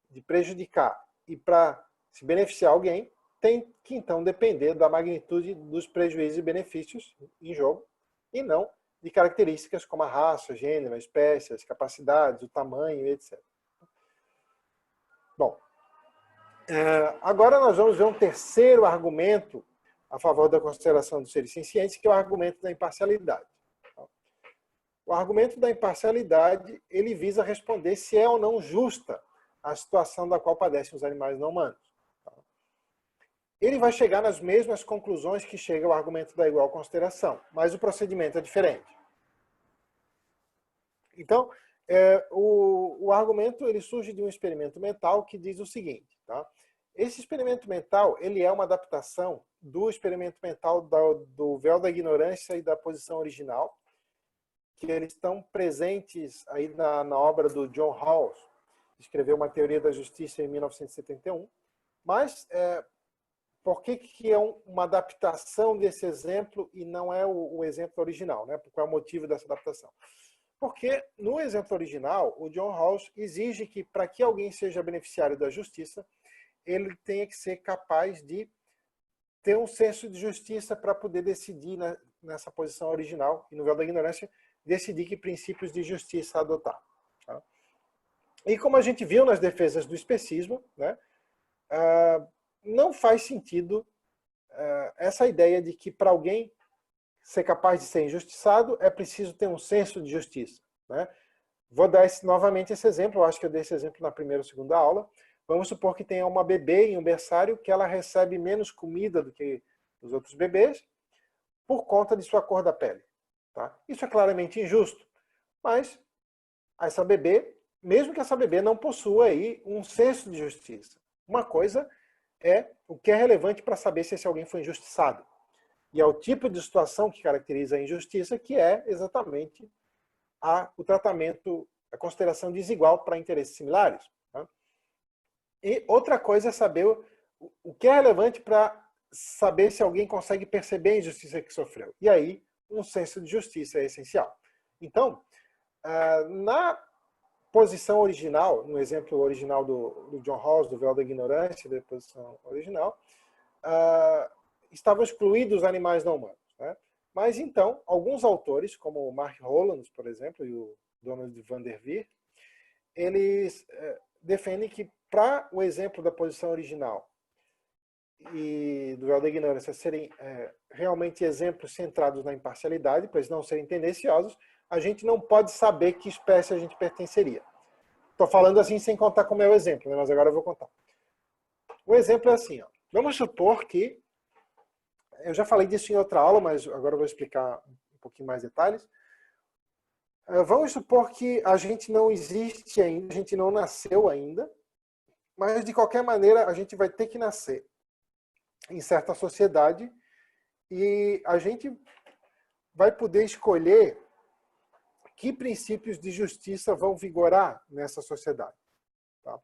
de prejudicar e para se beneficiar alguém tem que então depender da magnitude dos prejuízos e benefícios em jogo e não de características como a raça, gênero, a espécie, as capacidades, o tamanho, etc. Bom, agora nós vamos ver um terceiro argumento a favor da consideração dos seres sencientes, que é o argumento da imparcialidade. O argumento da imparcialidade, ele visa responder se é ou não justa a situação da qual padecem os animais não humanos. Ele vai chegar nas mesmas conclusões que chega o argumento da igual consideração, mas o procedimento é diferente. Então, o argumento ele surge de um experimento mental que diz o seguinte. Tá? Esse experimento mental ele é uma adaptação do experimento mental do véu da ignorância e da posição original, que eles estão presentes aí na obra do John Rawls, que escreveu uma teoria da justiça em 1971. Mas por que é uma adaptação desse exemplo e não é o exemplo original? Né? Qual é o motivo dessa adaptação? Porque no exemplo original, o John Rawls exige que para que alguém seja beneficiário da justiça, ele tenha que ser capaz de ter um senso de justiça para poder decidir nessa posição original, e no véu da ignorância, decidir que princípios de justiça adotar. Tá? E como a gente viu nas defesas do especismo, né, não faz sentido essa ideia de que para alguém ser capaz de ser injustiçado é preciso ter um senso de justiça. Né? Vou dar novamente esse exemplo, eu acho que eu dei esse exemplo na primeira ou segunda aula. Vamos supor que tenha uma bebê em um berçário que ela recebe menos comida do que os outros bebês por conta de sua cor da pele. Tá? Isso é claramente injusto, mas essa bebê, mesmo que essa bebê não possua aí um senso de justiça. Uma coisa é o que é relevante para saber se esse alguém foi injustiçado. E é o tipo de situação que caracteriza a injustiça, que é exatamente o tratamento, a consideração desigual para interesses similares. Tá? E outra coisa é saber o que é relevante para saber se alguém consegue perceber a injustiça que sofreu. E aí, um senso de justiça é essencial. Então, na posição original, no exemplo original do John Rawls, do véu da ignorância, da posição original, estavam excluídos os animais não humanos. Né? Mas então, alguns autores, como o Mark Rowlands, por exemplo, e o Donald van der Veer, eles defendem que para o exemplo da posição original e do véu da ignorância serem realmente exemplos centrados na imparcialidade, para eles não serem tendenciosos, a gente não pode saber que espécie a gente pertenceria. Estou falando assim sem contar como é o exemplo, né? Mas agora eu vou contar. O exemplo é assim, ó. Vamos supor que, eu já falei disso em outra aula, mas agora eu vou explicar um pouquinho mais detalhes. Vamos supor que a gente não existe ainda, a gente não nasceu ainda, mas de qualquer maneira a gente vai ter que nascer em certa sociedade e a gente vai poder escolher que princípios de justiça vão vigorar nessa sociedade. Tá?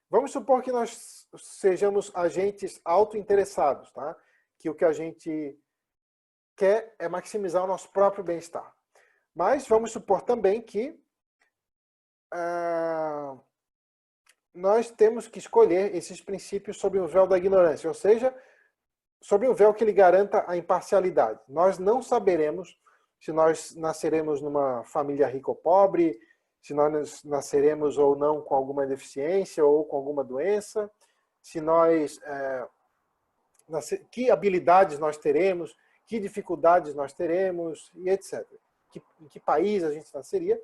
Vamos supor que nós sejamos agentes autointeressados, tá? Que o que a gente quer é maximizar o nosso próprio bem-estar. Mas vamos supor também que nós temos que escolher esses princípios sob o véu da ignorância, ou seja, sob o véu que lhe garanta a imparcialidade. Nós não saberemos se nós nasceremos numa família rica ou pobre, se nós nasceremos ou não com alguma deficiência ou com alguma doença, se nós que habilidades nós teremos, que dificuldades nós teremos, e etc. Em que país a gente nasceria.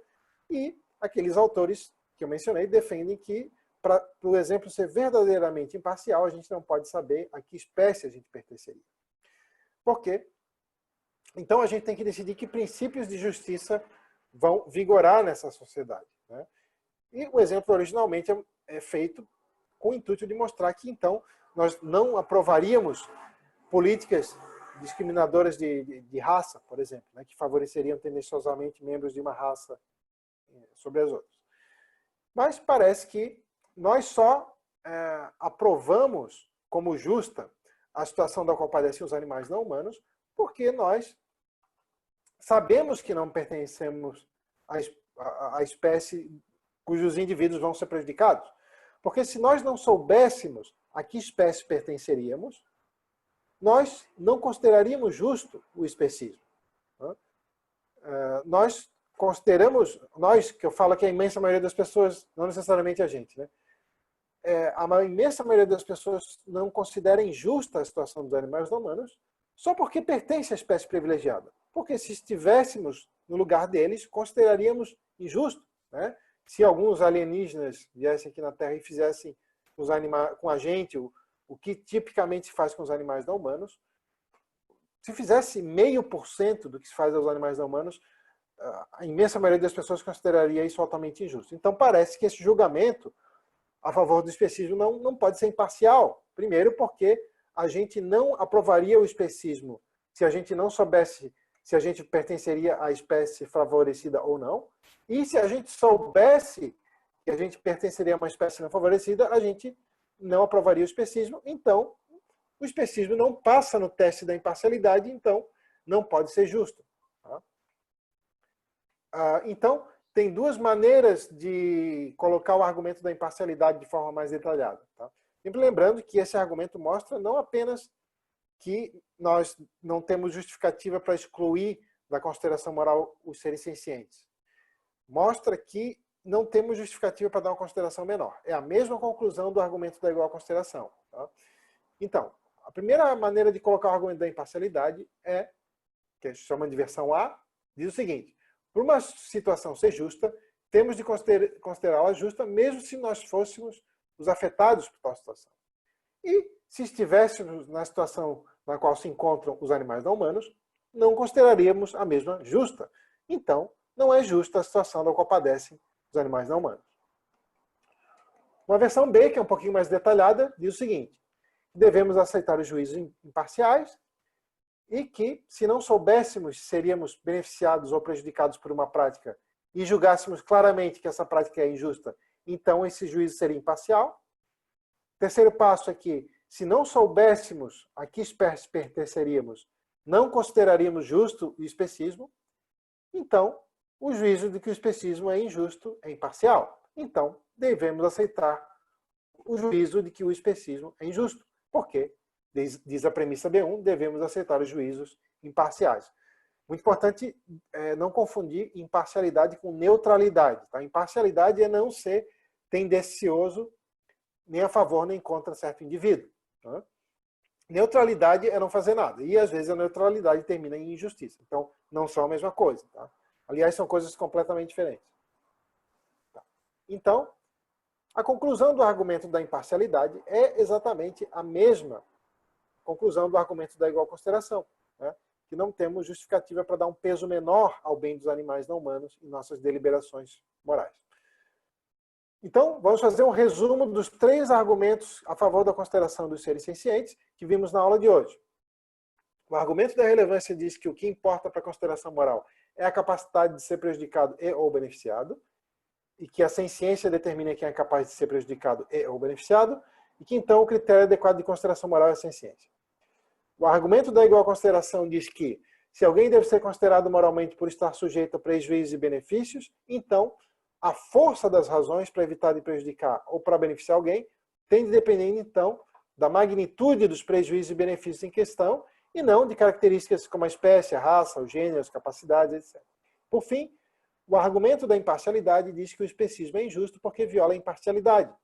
E aqueles autores que eu mencionei defendem que, para o exemplo ser verdadeiramente imparcial, a gente não pode saber a que espécie a gente pertenceria. Por quê? Então a gente tem que decidir que princípios de justiça vão vigorar nessa sociedade. Né? E o exemplo originalmente é feito com o intuito de mostrar que, então, nós não aprovaríamos políticas discriminadoras de raça, por exemplo, né, que favoreceriam tendenciosamente membros de uma raça sobre as outras. Mas parece que nós só aprovamos como justa a situação da qual padecem os animais não humanos, porque nós sabemos que não pertencemos à espécie cujos indivíduos vão ser prejudicados. Porque se nós não soubéssemos a que espécie pertenceríamos, nós não consideraríamos justo o especismo. Nós consideramos, que eu falo que a imensa maioria das pessoas, não necessariamente a gente, né? A imensa maioria das pessoas não considera injusta a situação dos animais não humanos só porque pertence à espécie privilegiada. Porque se estivéssemos no lugar deles, consideraríamos injusto, né? Se alguns alienígenas viessem aqui na Terra e fizessem com a gente o que tipicamente se faz com os animais não humanos, se fizesse 0,5% do que se faz aos animais não humanos, a imensa maioria das pessoas consideraria isso altamente injusto. Então parece que esse julgamento a favor do especismo não pode ser imparcial. Primeiro porque a gente não aprovaria o especismo se a gente não soubesse se a gente pertenceria à espécie favorecida ou não. E se a gente soubesse que a gente pertenceria a uma espécie não favorecida, a gente não aprovaria o especismo. Então, o especismo não passa no teste da imparcialidade, então não pode ser justo. Então, tem duas maneiras de colocar o argumento da imparcialidade de forma mais detalhada. Sempre lembrando que esse argumento mostra não apenas que nós não temos justificativa para excluir da consideração moral os seres sencientes. Mostra que não temos justificativa para dar uma consideração menor. É a mesma conclusão do argumento da igual consideração. Então, a primeira maneira de colocar o argumento da imparcialidade que a gente chama de versão A, diz o seguinte: por uma situação ser justa, temos de considerá-la justa mesmo se nós fôssemos os afetados por tal situação. E se estivéssemos na situação na qual se encontram os animais não humanos, não consideraríamos a mesma justa. Então, não é justa a situação da qual padecem os animais não humanos. Uma versão B, que é um pouquinho mais detalhada, diz o seguinte: devemos aceitar os juízos imparciais e que, se não soubéssemos se seríamos beneficiados ou prejudicados por uma prática e julgássemos claramente que essa prática é injusta, então esse juízo seria imparcial. Terceiro passo é que, se não soubéssemos a que espécie pertenceríamos, não consideraríamos justo o especismo, então o juízo de que o especismo é injusto é imparcial. Então, devemos aceitar o juízo de que o especismo é injusto, porque, diz a premissa B1, devemos aceitar os juízos imparciais. Muito importante não confundir imparcialidade com neutralidade. Tá? Imparcialidade é não ser tendencioso nem a favor nem contra certo indivíduo. Tá? Neutralidade é não fazer nada. E às vezes a neutralidade termina em injustiça. Então, não são a mesma coisa. Tá? Aliás, são coisas completamente diferentes. Tá? Então, a conclusão do argumento da imparcialidade é exatamente a mesma conclusão do argumento da igual consideração, né? Que não temos justificativa para dar um peso menor ao bem dos animais não humanos em nossas deliberações morais. Então, vamos fazer um resumo dos 3 argumentos a favor da consideração dos seres sencientes que vimos na aula de hoje. O argumento da relevância diz que o que importa para a consideração moral é a capacidade de ser prejudicado e ou beneficiado, e que a senciência determina quem é capaz de ser prejudicado e ou beneficiado, e que então o critério adequado de consideração moral é a senciência. O argumento da igual consideração diz que se alguém deve ser considerado moralmente por estar sujeito a prejuízos e benefícios, então a força das razões para evitar de prejudicar ou para beneficiar alguém tem de depender, então, da magnitude dos prejuízos e benefícios em questão e não de características como a espécie, a raça, o gênero, as capacidades, etc. Por fim, o argumento da imparcialidade diz que o especismo é injusto porque viola a imparcialidade,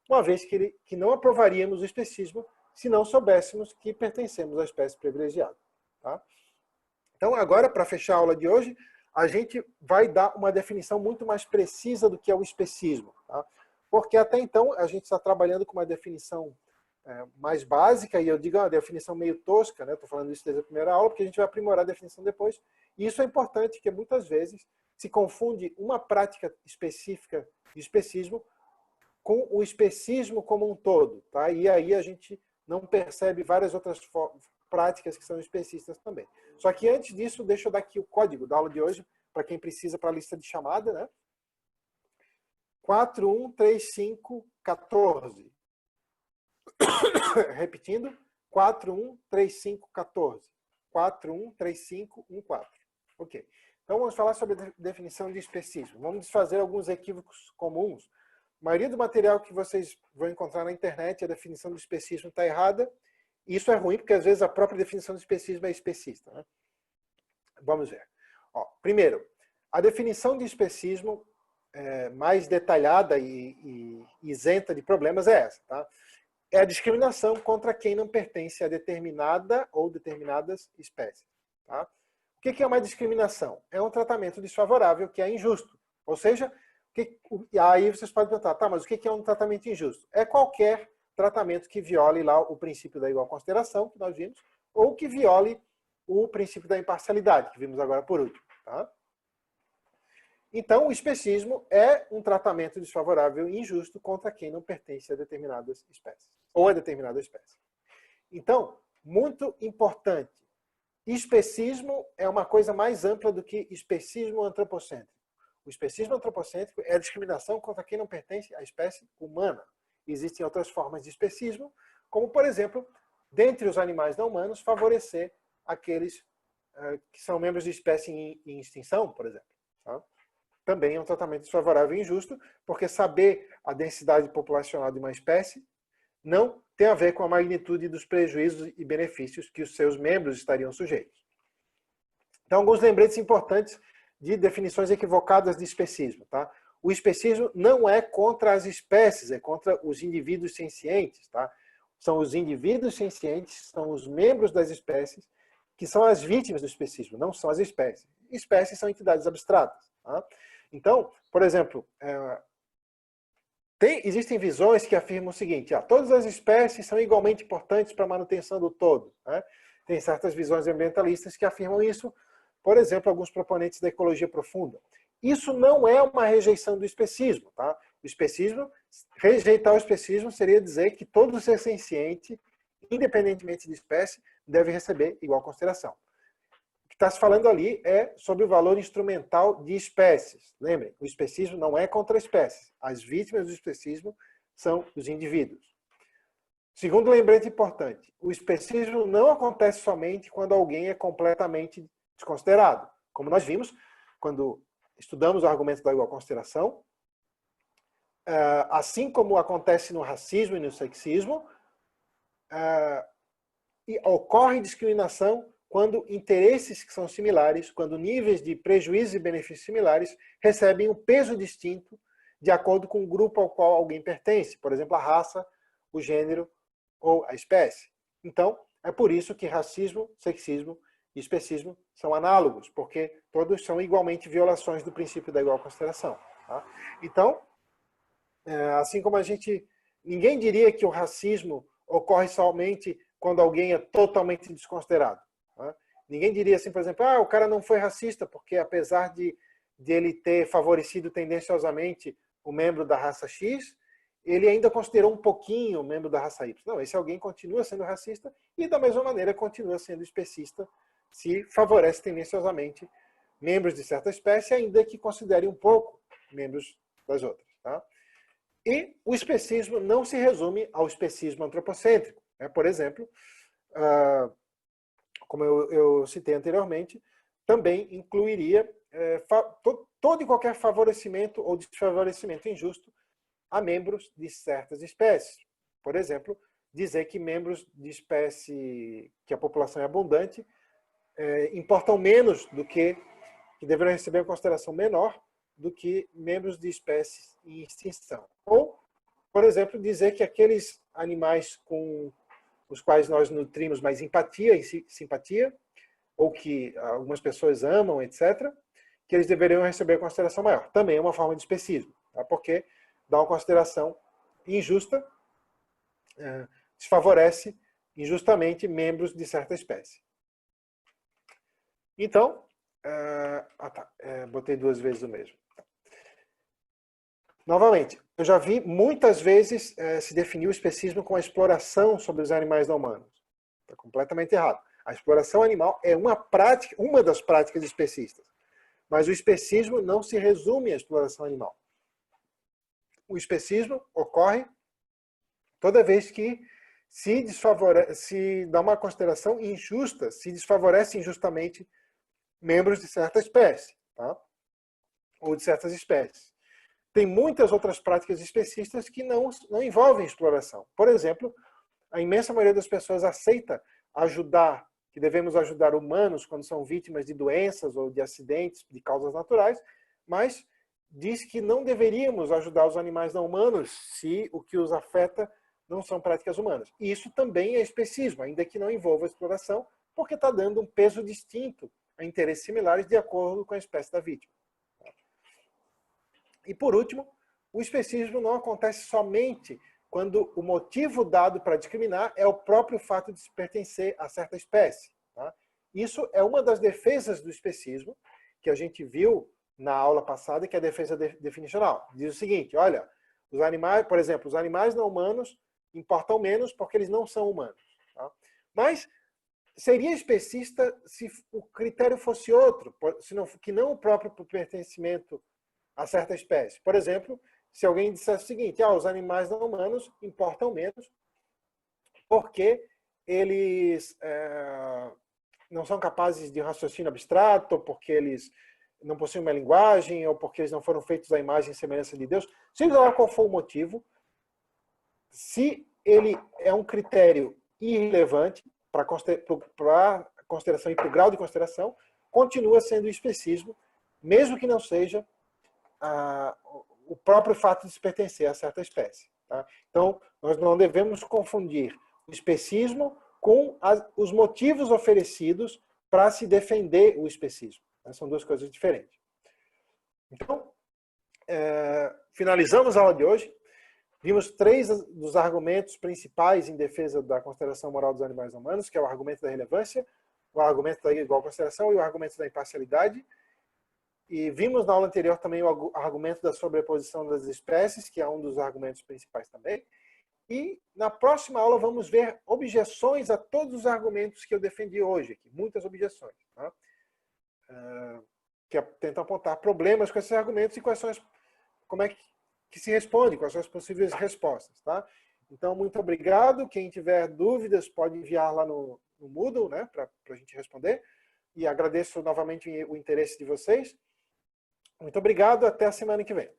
uma vez que não aprovaríamos o especismo se não soubéssemos que pertencemos à espécie privilegiada. Tá? Então, agora, para fechar a aula de hoje, a gente vai dar uma definição muito mais precisa do que é o especismo. Tá? Porque até então a gente está trabalhando com uma definição mais básica, e eu digo uma definição meio tosca, né? Estou falando isso desde a primeira aula, porque a gente vai aprimorar a definição depois. E isso é importante, porque muitas vezes se confunde uma prática específica de especismo com o especismo como um todo. Tá? E aí a gente não percebe várias outras práticas que são especistas também. Só que antes disso, deixa eu dar aqui o código da aula de hoje, para quem precisa para a lista de chamada, né? 413514. Repetindo, 413514. 413514. Ok. Então vamos falar sobre a definição de especismo. Vamos desfazer alguns equívocos comuns. A maioria do material que vocês vão encontrar na internet, a definição de especismo está errada. Isso é ruim, porque às vezes a própria definição de especismo é especista, né? Vamos ver. Ó, primeiro, a definição de especismo mais detalhada e isenta de problemas é essa, tá? É a discriminação contra quem não pertence a determinada ou determinadas espécies, tá? O que é uma discriminação? É um tratamento desfavorável que é injusto. Ou seja, aí vocês podem perguntar, tá, mas o que é um tratamento injusto? É qualquer tratamento que viole lá o princípio da igual consideração, que nós vimos, ou que viole o princípio da imparcialidade, que vimos agora por último, tá? Então, o especismo é um tratamento desfavorável e injusto contra quem não pertence a determinadas espécies, ou a determinada espécie. Então, muito importante, especismo é uma coisa mais ampla do que especismo antropocêntrico. O especismo antropocêntrico é a discriminação contra quem não pertence à espécie humana. Existem outras formas de especismo, como, por exemplo, dentre os animais não humanos, favorecer aqueles que são membros de espécie em extinção, por exemplo. Tá? Também é um tratamento desfavorável e injusto, porque saber a densidade populacional de uma espécie não tem a ver com a magnitude dos prejuízos e benefícios que os seus membros estariam sujeitos. Então, alguns lembretes importantes de definições equivocadas de especismo. Tá? O especismo não é contra as espécies, é contra os indivíduos sencientes. Tá? São os indivíduos sencientes, são os membros das espécies, que são as vítimas do especismo, não são as espécies. Espécies são entidades abstratas. Tá? Então, por exemplo, existem visões que afirmam o seguinte, todas as espécies são igualmente importantes para a manutenção do todo. Né? Tem certas visões ambientalistas que afirmam isso, por exemplo, alguns proponentes da ecologia profunda. Isso não é uma rejeição do especismo. Tá? O especismo, rejeitar o especismo seria dizer que todo ser senciente, independentemente de espécie, deve receber igual consideração. O que está se falando ali é sobre o valor instrumental de espécies. Lembrem, o especismo não é contra espécies. As vítimas do especismo são os indivíduos. Segundo lembrete importante, o especismo não acontece somente quando alguém é completamente desconsiderado. Como nós vimos quando estudamos o argumento da igual consideração, assim como acontece no racismo e no sexismo, ocorre discriminação quando interesses que são similares, quando níveis de prejuízos e benefícios similares recebem um peso distinto de acordo com o grupo ao qual alguém pertence, por exemplo, a raça, o gênero ou a espécie. Então, é por isso que racismo, sexismo e especismo são análogos, porque todos são igualmente violações do princípio da igual consideração. Tá? Então, assim como ninguém diria que o racismo ocorre somente quando alguém é totalmente desconsiderado. Tá? Ninguém diria assim, por exemplo, o cara não foi racista porque apesar de ele ter favorecido tendenciosamente o membro da raça X, ele ainda considerou um pouquinho o membro da raça Y. Não, esse alguém continua sendo racista e da mesma maneira continua sendo especista se favorece tendenciosamente membros de certa espécie, ainda que considere um pouco membros das outras. Tá? E o especismo não se resume ao especismo antropocêntrico. Né? Por exemplo, como eu citei anteriormente, também incluiria todo e qualquer favorecimento ou desfavorecimento injusto a membros de certas espécies. Por exemplo, dizer que membros de espécie que a população é abundante importam menos do que deverão receber uma consideração menor do que membros de espécies em extinção. Ou, por exemplo, dizer que aqueles animais com os quais nós nutrimos mais empatia e simpatia, ou que algumas pessoas amam, etc., que eles deveriam receber consideração maior. Também é uma forma de especismo, tá? Porque dá uma consideração injusta, desfavorece injustamente membros de certa espécie. Então, botei duas vezes o mesmo. Novamente, eu já vi muitas vezes se definir o especismo com a exploração sobre os animais não humanos. Está completamente errado. A exploração animal é uma das práticas especistas. Mas o especismo não se resume à exploração animal. O especismo ocorre toda vez que se dá uma consideração injusta, se desfavorece injustamente membros de certa espécie, tá? Ou de certas espécies. Tem muitas outras práticas especistas que não envolvem exploração. Por exemplo, a imensa maioria das pessoas aceita que devemos ajudar humanos quando são vítimas de doenças ou de acidentes de causas naturais, mas diz que não deveríamos ajudar os animais não humanos se o que os afeta não são práticas humanas. E isso também é especismo, ainda que não envolva exploração, porque está dando um peso distinto a interesses similares de acordo com a espécie da vítima. E por último, o especismo não acontece somente quando o motivo dado para discriminar é o próprio fato de se pertencer a certa espécie. Tá? Isso é uma das defesas do especismo, que a gente viu na aula passada, que é a defesa definicional. Diz o seguinte, olha, os animais, por exemplo, os animais não humanos importam menos porque eles não são humanos. Tá? Mas seria especista se o critério fosse outro, que não o próprio pertencimento a certa espécie. Por exemplo, se alguém dissesse o seguinte, os animais não humanos importam menos porque eles não são capazes de raciocínio abstrato, ou porque eles não possuem uma linguagem, ou porque eles não foram feitos à imagem e semelhança de Deus. Seja lá qual for o motivo, se ele é um critério irrelevante para a consideração e para o grau de consideração, continua sendo especismo, mesmo que não seja o próprio fato de se pertencer a certa espécie. Tá? Então, nós não devemos confundir o especismo com os motivos oferecidos para se defender o especismo. São duas coisas diferentes. Então, finalizamos a aula de hoje. Vimos 3 dos argumentos principais em defesa da consideração moral dos animais humanos, que é o argumento da relevância, o argumento da igual consideração e o argumento da imparcialidade. E vimos na aula anterior também o argumento da sobreposição das espécies, que é um dos argumentos principais também. E na próxima aula vamos ver objeções a todos os argumentos que eu defendi hoje aqui, muitas objeções. Tá? Que tentam apontar problemas com esses argumentos e como é que se responde, quais são as possíveis respostas. Tá? Então, muito obrigado. Quem tiver dúvidas pode enviar lá no Moodle, né, para a gente responder. E agradeço novamente o interesse de vocês. Muito obrigado, até a semana que vem.